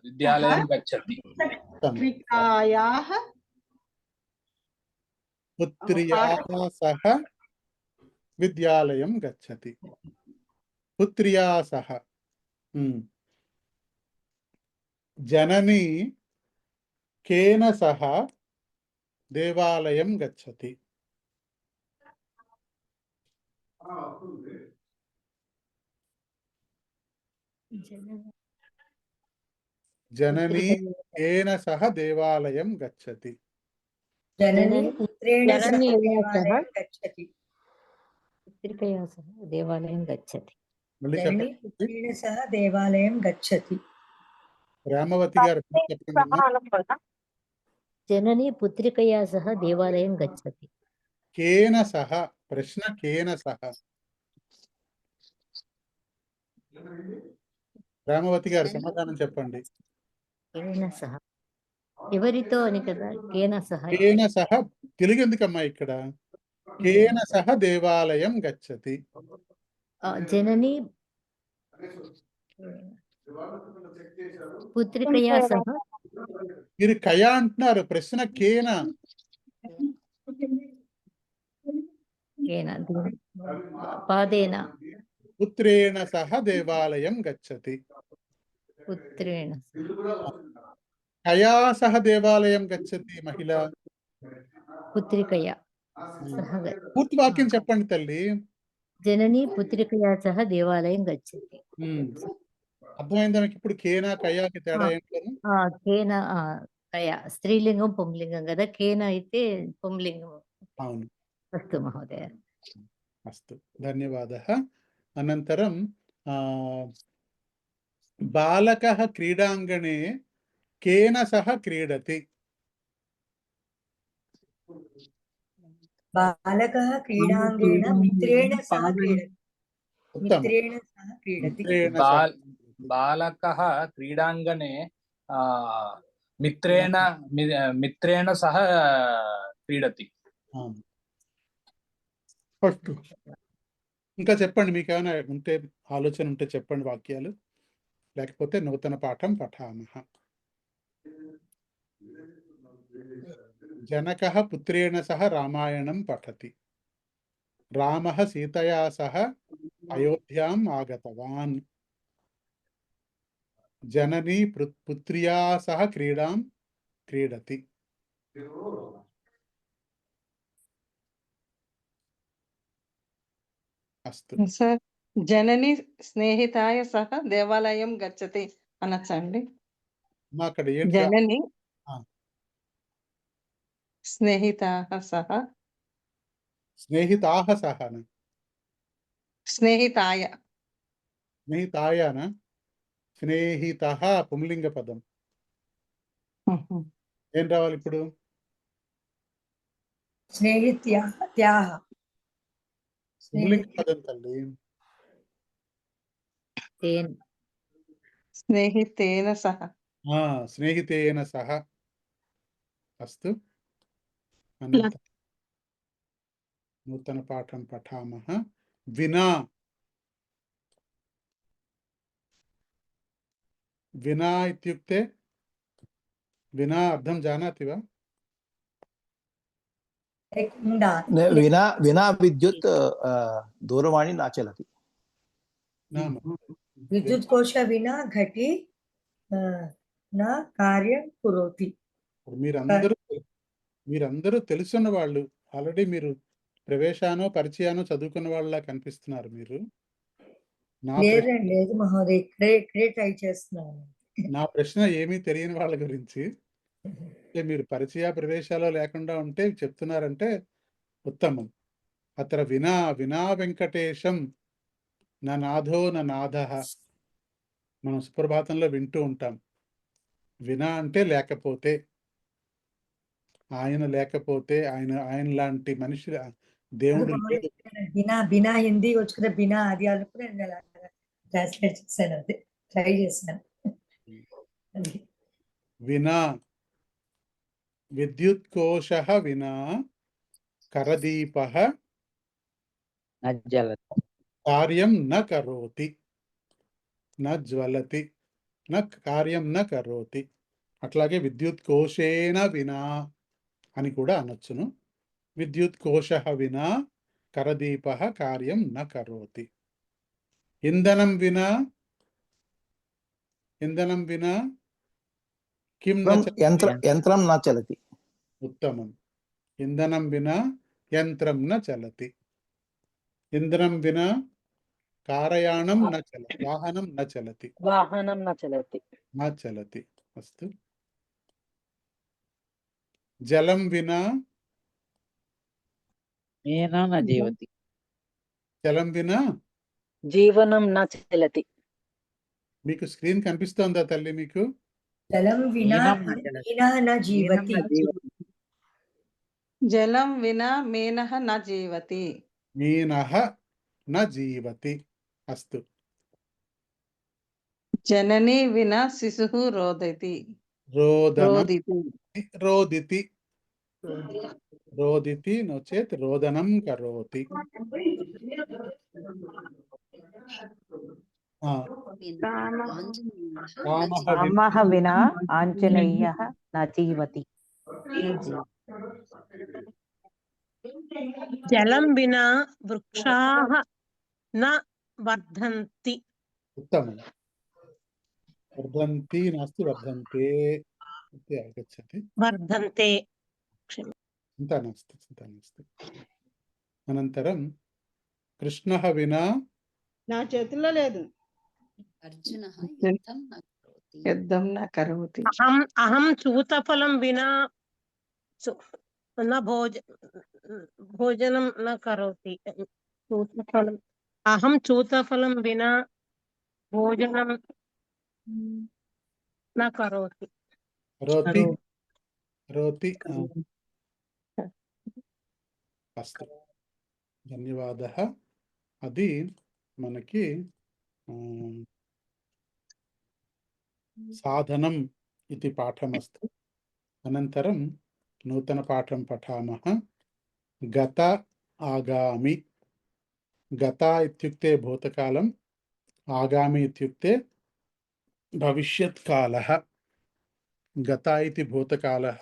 విద్యాలయం గచ్చతి. పుత్ర్యా సహ విద్యాలయం గచ్చతి. పుత్ర్యా సహ. జనని కేన సహ దేవాలయం గచ్చతి. జనని కేన సహ దేవాలయం గచ్చతి. जननी पुत्रेण सह जनन्या सह देवालयं गच्छति पुत्रिकया सह देवालयं गच्छति మళ్ళీ जननी చెప్పండి. पुत्रेण सह देवालयं गच्छति రామవతి గారు మళ్ళీ చెప్పండి అమ్మా. जननी पुत्रिकया सह देवालयं गच्छति కేన సహ, ప్రశ్న కేన సహ. రామవతి గారు సమాధానం చెప్పండి. కేన సహ ఎవరితో అని కదా కేన సహ కేన సహ తెలుగు ఎందుకమ్మా ఇక్కడ? కేన సహ దేవాలయం గచ్చతి. జనని పుత్రికయా సహ మీరు కయా అంటున్నారు, ప్రశ్న కేన. కేన పాదేన పుత్రేణ సహ దేవాలయం గచ్చతి. పుత్రేణ కయా సహ దేవాలయం గచ్చతి మహిళ. పుత్రికయా సహ పూర్తి వాక్యం చెప్పండి తల్లి. జనని పుత్రికయా సహ దేవాలయం గచ్చతి అర్థమైందా మీకు ఇప్పుడు? కేనా కయాకి తేడా ఏంటని? కేన కయా స్త్రీలింగం పుంలింగం కదా, కేన అయితే పుంలింగం. అవును. అస్తు మహోదయ. అస్తు, ధన్యవాదः. అనంతరం బాలకः క్రీడాంగణే కేన సహ క్రీడతి. बालकः क्रीडाङ्गेण मित्रेण सह क्रीडति उत्तमं. मित्रेण सह क्रीडति बालकः क्रीडाङ्गणे मित्रेण सह क्रीडति. ఫస్ట్ ఇంకా చెప్పండి, మీకు ఏమైనా ఉంటే ఆలోచన ఉంటే చెప్పండి వాక్యాలు, లేకపోతే నూతన పాఠం పఠామః. జనకः పుత్రేణ సహ రామాయణం పఠతి. రామः సీతయా సహ అయోధ్యాం ఆగతవాన్. జననీ పుత్ర్యా సహ క్రీడాం క్రీడతి. అస్తు. సార్ జనని స్నేహితాయ సహ దేవాలయం గచ్చతి అనొచ్చండి. అక్కడ ఏంటి? జనని స్నేహితాః సహ స్నేహితాః సహన స్నేహితాయ స్నేహితాయన స్నేహితః పుంలింగ పదం. ఏం రావాలి ఇప్పుడు? స్నేహిత్యాః పుంలింగ పదం తల్లి. స్నేహితేన సహ స్నేహితేన సహ. అస్తు. నూతన పాఠం పఠామః. వినా వినా ఇత్యుక్తే వినా అర్థం జానాతి వా? వినా వినా విద్యుత్ దూరవాణి నా చలతి. విద్యుత్ కోశ వినా ఘటి నా కార్యం కురోతి. మీరందరూ తెలుసున్న వాళ్ళు, ఆల్రెడీ మీరు ప్రవేశానో పరిచయానో చదువుకున్న వాళ్ళ కనిపిస్తున్నారు మీరు. లేదు మహోదయ్, ఇక్కడే ట్రై చేస్తున్నాను. నా ప్రశ్న ఏమీ తెలియని వాళ్ళ గురించి. మీరు పరిచయ ప్రవేశాలు లేకుండా ఉంటే చెప్తున్నారంటే ఉత్తమం. అత్ర వినా వినా వెంకటేశం నా నాథో నా నాథః. మనం సుప్రభాతంలో వింటూ ఉంటాం. వినా అంటే లేకపోతే, ఆయన లేకపోతే, ఆయన లాంటి మనిషి దేవుడు బినా హిందీ వచ్చు కదా, బినా అది అనుకుని ట్రాన్స్లేట్ చేశాను, అదే ట్రై చేశాను. వినా విద్యుత్ కోశః వినా కరదీపః కార్యం న కరోతి. న జ్వలతి, న కార్యం న కరోతి. అట్లాగే విద్యుత్ కోశేన వినా అని కూడా అనొచ్చును. విద్యుత్ కోశః వినా కరదీపః కార్యం న కరోతి. ఇంధనం వినా కిం న యంత్రం నా చలతి. ఉత్తమం. ఇంధనం వినా యంత్రం న చలతి. ఇంధనం వినా కారయాణం న చలతి. వాహనం న చలతి. వాహనం న చలతి. న చలతి. అస్తు. జలం వినా మేనా న జీవతి. జలం వినా జీవనం న చలతి. మీకు స్క్రీన్ కనిపిస్తోందా తల్లి మీకు? జలం వినా మీనం న చలతి. మీనః న జీవతి. మీనం న జీవతి. జలం వినా మేనః న జీవతి. మీనః న జీవతి. అస్తు. జనని వినా శిశుః రోదతి. రోదనం రోదితి. రోదితి. రోదితి నో చేత్ రోదనం కరోతి. ఆ, రామః రామః వినా ఆంజనేయః న జీవతి. జలం వినా వృక్షాः న వర్ధन्ति. ఉత్తమం. వర్ధంతి నాస్తి వర్ధంతే इति आगच्छति. వర్ధन्తే. चिन्ता नास्ति. अनन्तरं कृष्णः विना నా చేతిలో లేదు. అర్జునః యుద్ధం న కరోతి. అహం చూతఫలం వినా న భోజనం న కరోతి. చూతఫలం అహం చూతఫలం వినా భోజనం న కరోతి. रोति अस्तु. ధన్యవాదः. అది మనకి సాధనం ఇది పాఠమస్తి. అనంతరం నూతనపాఠం పఠామः. గత ఆగామి. గత ఇత్యుక్తే భూతకాలం, ఆగామి ఇత్యుక్తే భవిష్యత్కాలः. గత इति భూతకాలः,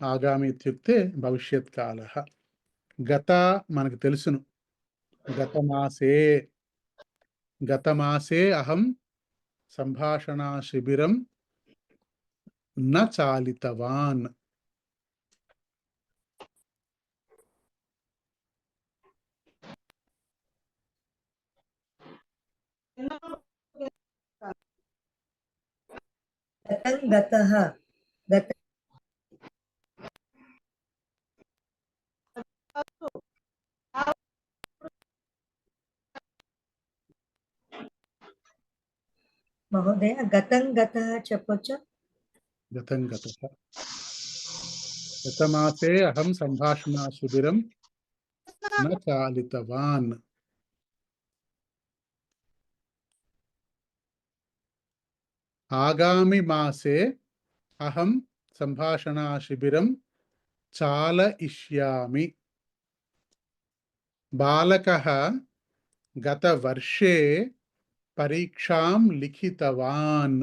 ఆగామి ఇత్యుక్తే భవిష్యత్కాలः. గత మనకు తెలుసును. గతమాసే అహం సంభాషణా శిబిరం న చాలితవాన్. గతః గత మహోదయ గతం గతః చెప్పొచ్చా? గతం గతః. గతమాసే అహం సంభాషణా శిబిరం న చాలితవాన్. ఆగామి మాసే అహం సంభాషణా శిబిరం చాలయిష్యామి. బాలకः గతవర్షే పరీక్షాం లిఖితవాన్.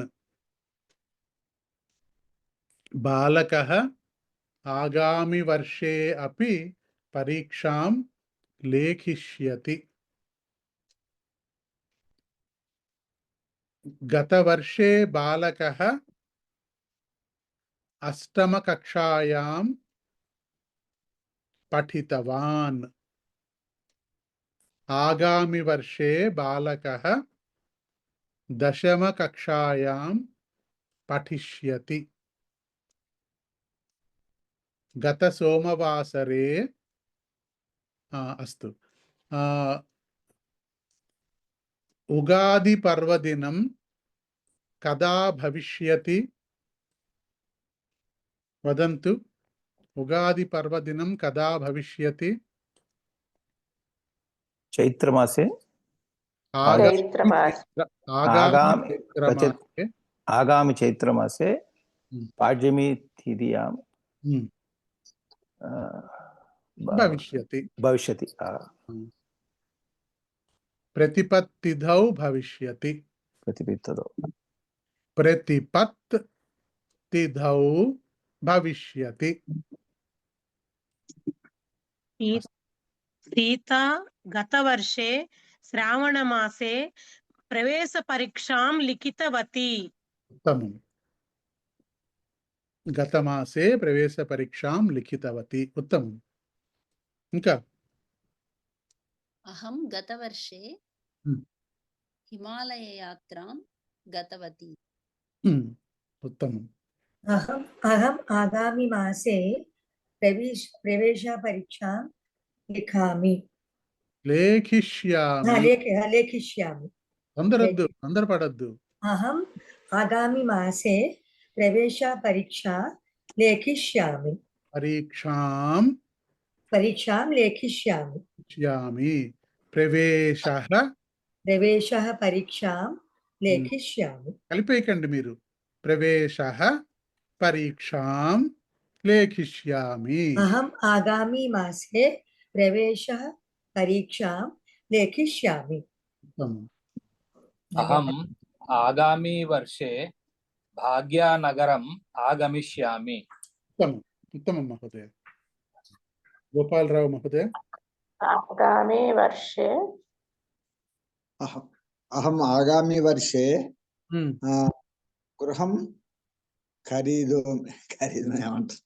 బాలకः ఆగామి వర్షే అపి పరీక్షాం లేఖిష్యతి. గతవర్షే బాలకः అష్టమకక్షాయాం పఠితవాన్. ఆగామి వర్షే బాలకः దశమకక్షాయాం పఠిష్యతి. గత సోమవాసరే అస్తు. ఉగాది పర్వదినం కదా భవిష్యతి? వదంతు. ఉగాది పర్వదినం కదా భవిష్యతి? చైత్రమాసే. ఆగామి చైత్రమాసే పాడ్యమి తిథియాం భవిష్యతి. ప్రతిపత్తిథౌ భవిష్యతి. ప్రతిపత్తిథౌ భవిష్యతి. సీత గతవర్షే శ్రావణమాసే ప్రవేశ పరీక్షాం లిఖితవతి. ఉత్తమం. గతమాసే ప్రవేశ పరీక్షాం లిఖితవతి. ఉత్తమం. ఇంకా అహం గతవర్షే హిమాలయ యాత్రాం గతవతి. ఉత్తమం. అహం ఆగామి మాసే ప్రవేశ పరీక్షాం लिखामि లేఖిష్యామి. लेखिष्यामि తొందరపడద్దు. अहम् आगामि मासे प्रवेशपरीक्षा लेखिष्यामि పరీక్షాం लेखिष्यामि ప్రవేశః प्रवेशः परीक्षां लेखिष्यामि కలిపేయకండి మీరు. ప్రవేశః పరీక్షాం లేఖిష్యామి. अहम् आगामि मासे प्रवेशः परीक्षां लेखिष्यामि अहम् आगामी वर्षे भाग्यनगरम् आगमिष्यामि. उत्तमं महोदय. गोपालराव महोदय. आगामी वर्षे अहम् आगामी वर्षे गृहं ఖరీదు ఏమంటారు,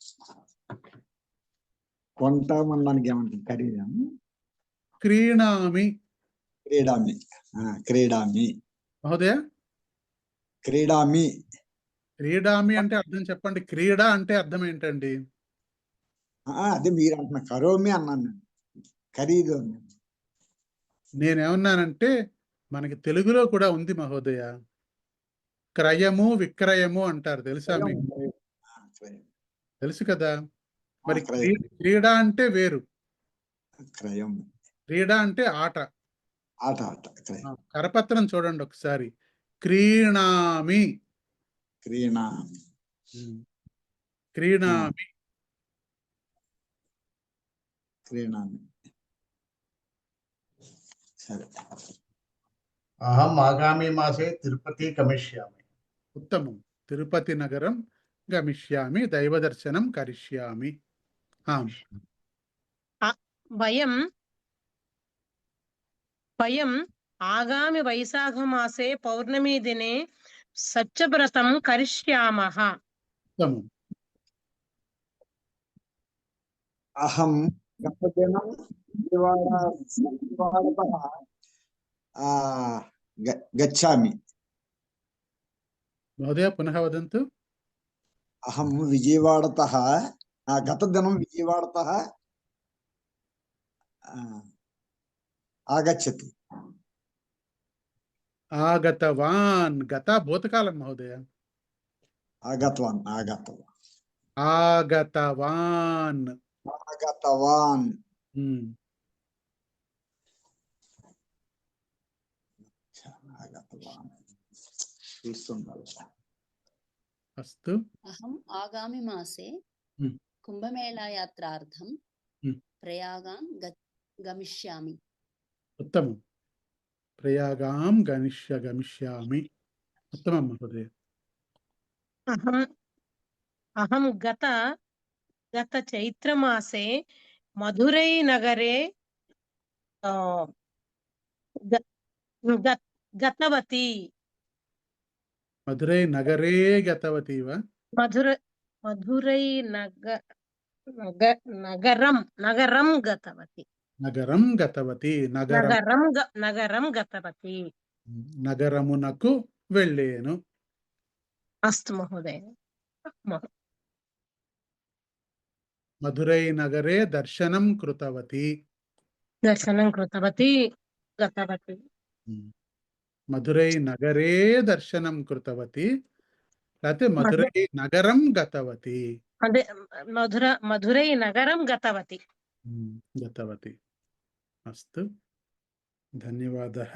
కొంటామనడానికి ఏమంటారు, ఖరీదాము, క్రీడామి మహోదయ. క్రీడామి అంటే అర్థం చెప్పండి. క్రీడ అంటే అర్థం ఏంటండి? అదే మీరు అంటున్న కరోమి అన్నాను నేను. ఖరీదు అన్నాను. నేనేమన్నానంటే మనకి తెలుగులో కూడా ఉంది మహోదయ. క్రయము విక్రయము అంటారు, తెలుసా మీకు? తెలుసు కదా. మరి క్రీడ అంటే వేరు, క్రీడ అంటే ఆట. కరపత్రం చూడండి ఒకసారి. క్రీణామి. సరే. అహం ఆగామి మాసే తిరుపతి గమిష్యామి. ఉత్తమం. తిరుపతి నగరం గమిష్యామి, దైవ దర్శనం కరిష్యామి. వయం ఆగామి వైశాఖ మాసే పౌర్ణమి దినే సత్యవ్రతం కరిష్యామః. ఉత్తమం. అహం గతదినం విజయవాడతః గచ్చామి. మహోదయ పునః వదంతు. అహం విజయవాడతః గతదినం విజయవాడతః ఆగచ్చతి. ఆగతవాన్. గత భూతకాలం మహోదయ. ఆగతవాన్. అస్తు. అహం ఆగామి మాసే కుంభమేళా యాత్రార్థం ప్రయాగాం గమిష్యామి. ఉత్తమం. ప్రయాగాం గమిష్యామి. ఉత్తమం మహోదయ. అహం గత చైత్రమాసే మధురై నగరే గతవతి. మధురై నగరే గతవతి వా? మధురై నగరం గతవతి. నగరమునకు వెళ్ళేను. అస్తు మహోదయ. మధురై నగరే దర్శనం కృతవతి. గతవతి. మధురై నగరే దర్శనం కృతవతి, లేకపోతే మధురై నగరం గతవతి. అదే మధురై నగరం గతవతి. అస్తు. ధన్యవాదః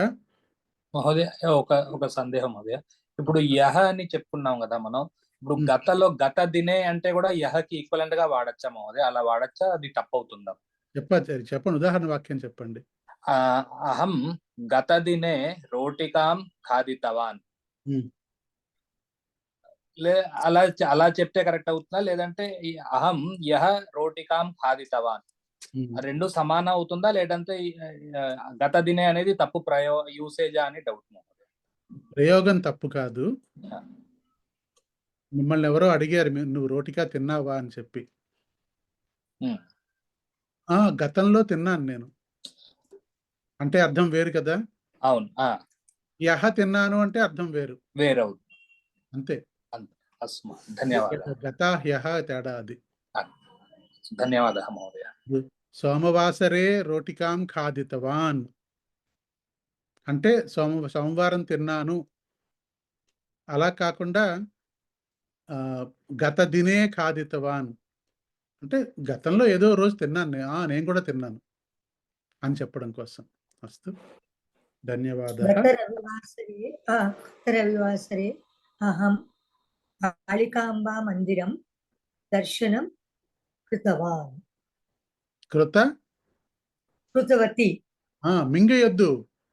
మహోదయ. ఒక సందేహం మహోదయ. ఇప్పుడు యహ అని చెప్పుకున్నాం కదా మనం. ఇప్పుడు గతలో గత దినే అంటే కూడా యహకి ఈక్వలెంట్ గా వాడచ్చా మహోదయ? అలా వాడచ్చా? అది తప్పవుతుందా? చెప్పండి, ఉదాహరణ వాక్యం చెప్పండి. అహం గత దినే రోటికాం ఖాదితవాన్. అలా చెప్తే కరెక్ట్ అవుతుందా? లేదంటే అహం యహ రోటికాం ఖాదితవాన్ రెండు సమానం అవుతుందా? లేదంటే గత దినే అనేది తప్పు యూసేజా అని డౌట్. ప్రయోగం తప్పు కాదు. మిమ్మల్ని ఎవరో అడిగారు నువ్వు రోటికా తిన్నావా అని చెప్పి. గతంలో తిన్నాను నేను అంటే అర్థం వేరు కదా. అవును. యహ తిన్నాను అంటే అర్థం వేరవుతుంది అంతే. ధన్యవాదాలు. గత యహ తేడా అది. ధన్యవాదాలు మహోదయ. సోమవాసరే రోటికాం ఖాదితవాన్ అంటే సోమవారం తిన్నాను. అలా కాకుండా గత దినే ఖాదితవాన్ అంటే గతంలో ఏదో రోజు తిన్నాను, నేను కూడా తిన్నాను అని చెప్పడం కోసం. అస్తు, ధన్యవాదాలు. గత రవివాసరే అహం కాళికాంబా మందిరం దర్శనం కృతవాన్. కృతవతి మింగయొద్దు,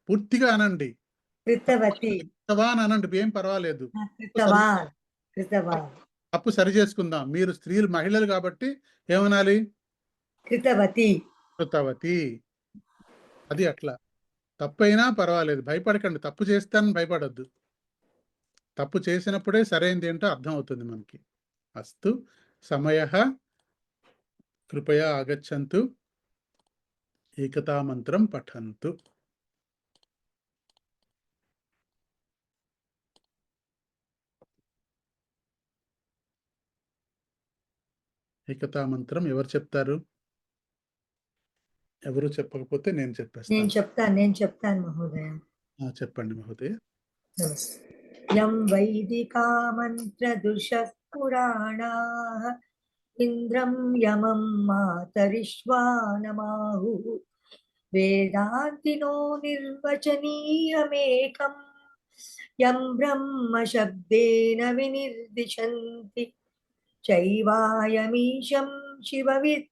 పూర్తిగా అనండి. కృతవతి కృతవాన్ అనండి, ఏం పర్వాలేదు. కృతవాన్ తప్పు సరి చేసుకుందాం. మీరు స్త్రీలు, మహిళలు కాబట్టి ఏమనాలి? కృతవతి. అది అట్లా తప్పైనా పర్వాలేదు, భయపడకండి. తప్పు చేస్తానని భయపడద్దు. తప్పు చేసినప్పుడే సరైనది ఏంటో అర్థం అవుతుంది మనకి. అస్తు, సమయః కృపయా ఆగచ్చంతు, ఏకతా మంత్రం పఠంతు. ఏకతా మంత్రం ఎవరు చెప్తారు? ఎవరు చెప్పకపోతే నేను చెప్పేస్తాను. నేను చెప్తాను మహోదయ. చెప్పండి మహోదయ. యం వైదికా మంత్రదుషః పురాణాః ఇంద్రం యమం మాతరిష్వానమాహుః వేదాంతినో నిర్వచనీయమేకం యం బ్రహ్మ శబ్దేన వినిర్దిశంతి చైవాయమీశం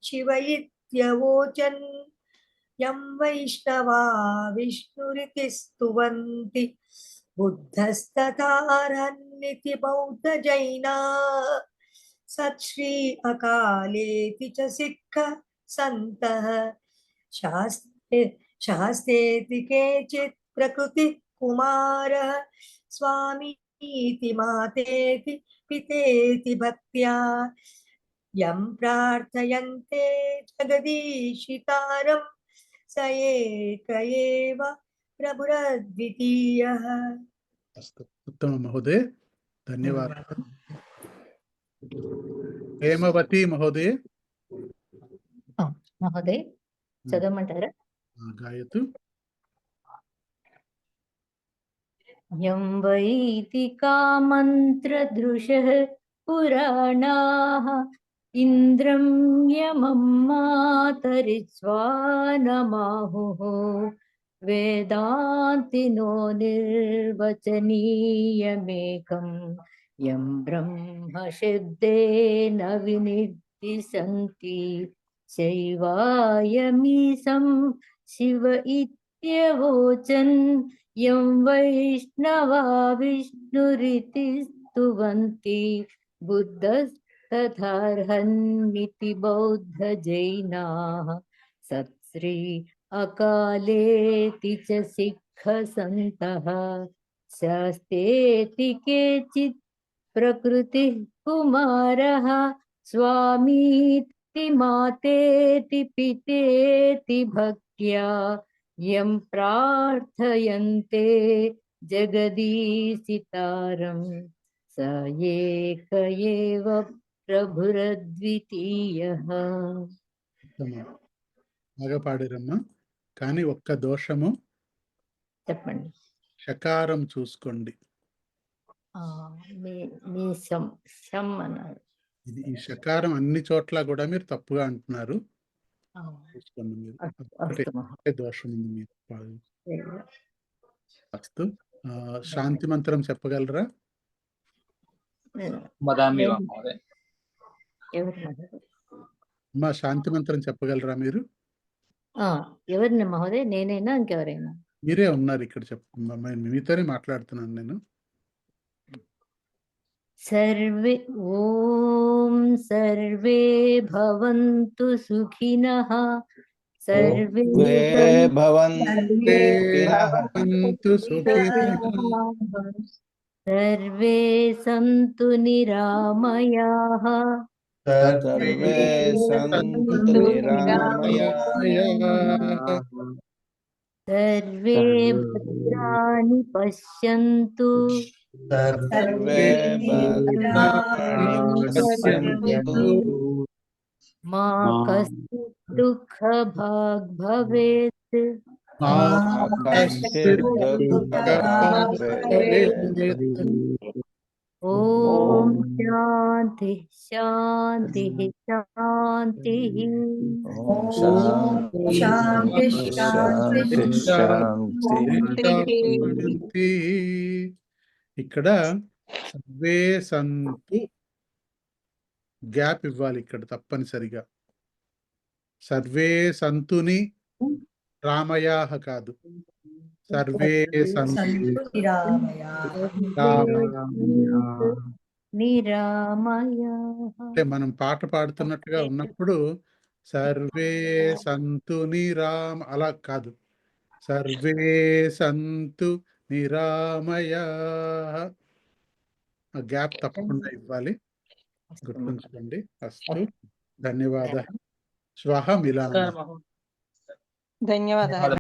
శివయిత్యవోచన్ యం వైష్ణవా విష్ణురితి స్తువంతి బుద్ధస్తథార్హన్నితి బౌద్ధ జైనా సత్శ్రీ అకాలేతి చ సిక్క సంతః శాస్తేతి కేచిత్ ప్రకృతి కుమారః స్వామీతి మాతేతి పితేతి భక్త్యా యం ప్రార్థయంతే జగదీశితారం స ఏక ఏవ ప్రభురద్వితీయః. ఉత్తమ మహోదయ, ధన్యవాదాలు. హేమవతి మహోదయ. మహోదయ చదవమంటారా? గాయతు. యం వైదికా మంత్రదృశః పురాణాః ఇంద్రం యమం మాతరిస్వానమాహుః వేదాంతినో నిర్వచనీయమేకం యం బ్రహ్మ శబ్దేన వినిర్దిశంతి శైవాయమీశం శివ ఇత్యవోచన్ యం వైష్ణవా విష్ణురితి స్తువంతి బుద్ధస్తథార్హన్నితి బౌద్ధ జైనాః సత్శ్రీ అకాలేతి చ సిక్క సంతః శాస్తేతి కేచిత్ ప్రకృతి కుమారః స్వామీతి మాతేతి పితేతి భక్త్యా యం ప్రార్థయంతే జగదీశితారం స ఏక ఏవ ప్రభురద్వితీయః. బాగా పాడారమ్మా, కానీ ఒక్క దోషము. చెప్పండి. షకారం చూసుకోండి. అన్నారు. ఈ షకారం అన్ని చోట్ల కూడా మీరు తప్పుగా అంటున్నారు. చూసుకోండి మీరు, దోషం ఉంది మీరు. అస్తు, శాంతి మంత్రం చెప్పగలరా? అమ్మా, శాంతి మంత్రం చెప్పగలరా మీరు? ఎవరిని మహోదయ? నేనైనా ఇంకెవరైనా? మీరే ఉన్నారు ఇక్కడ, మీతోనే మాట్లాడుతున్నాను నేను. సర్వే ఓం సర్వే భవంతు సుఖినః సర్వే భవంతు సుఖినః సర్వే సంతు నిరామయాః సర్వే సంతు నిరామయాః సర్వే భద్రాణి పశ్యంతు సర్వే భద్రాణి పశ్యంతు మా కశ్చిత్ దుఃఖ భాగ్ భవేత్ మా కశ్చిత్ ఓం శాంతి శాంతి శాంతి. ఓం శాంతి శాంతి శాంతి. ఇక్కడ సర్వే సంతు గ్యాప్ ఇవ్వాలి ఇక్కడ తప్పనిసరిగా. సర్వే సంతుని రామయాహ కాదు, సర్వే సంతు నిరామయ. అంటే మనం పాట పాడుతున్నట్టుగా ఉన్నప్పుడు సర్వే సంతు నిరామ అలా కాదు, సర్వే సంతు నిరామయ. ఆ గ్యాప్ తప్పకుండా ఇవ్వాలి, గుర్తుంచుకోండి. అస్తు, ధన్యవాదాలు. శ్వః మిలామः. ధన్యవాదాలు.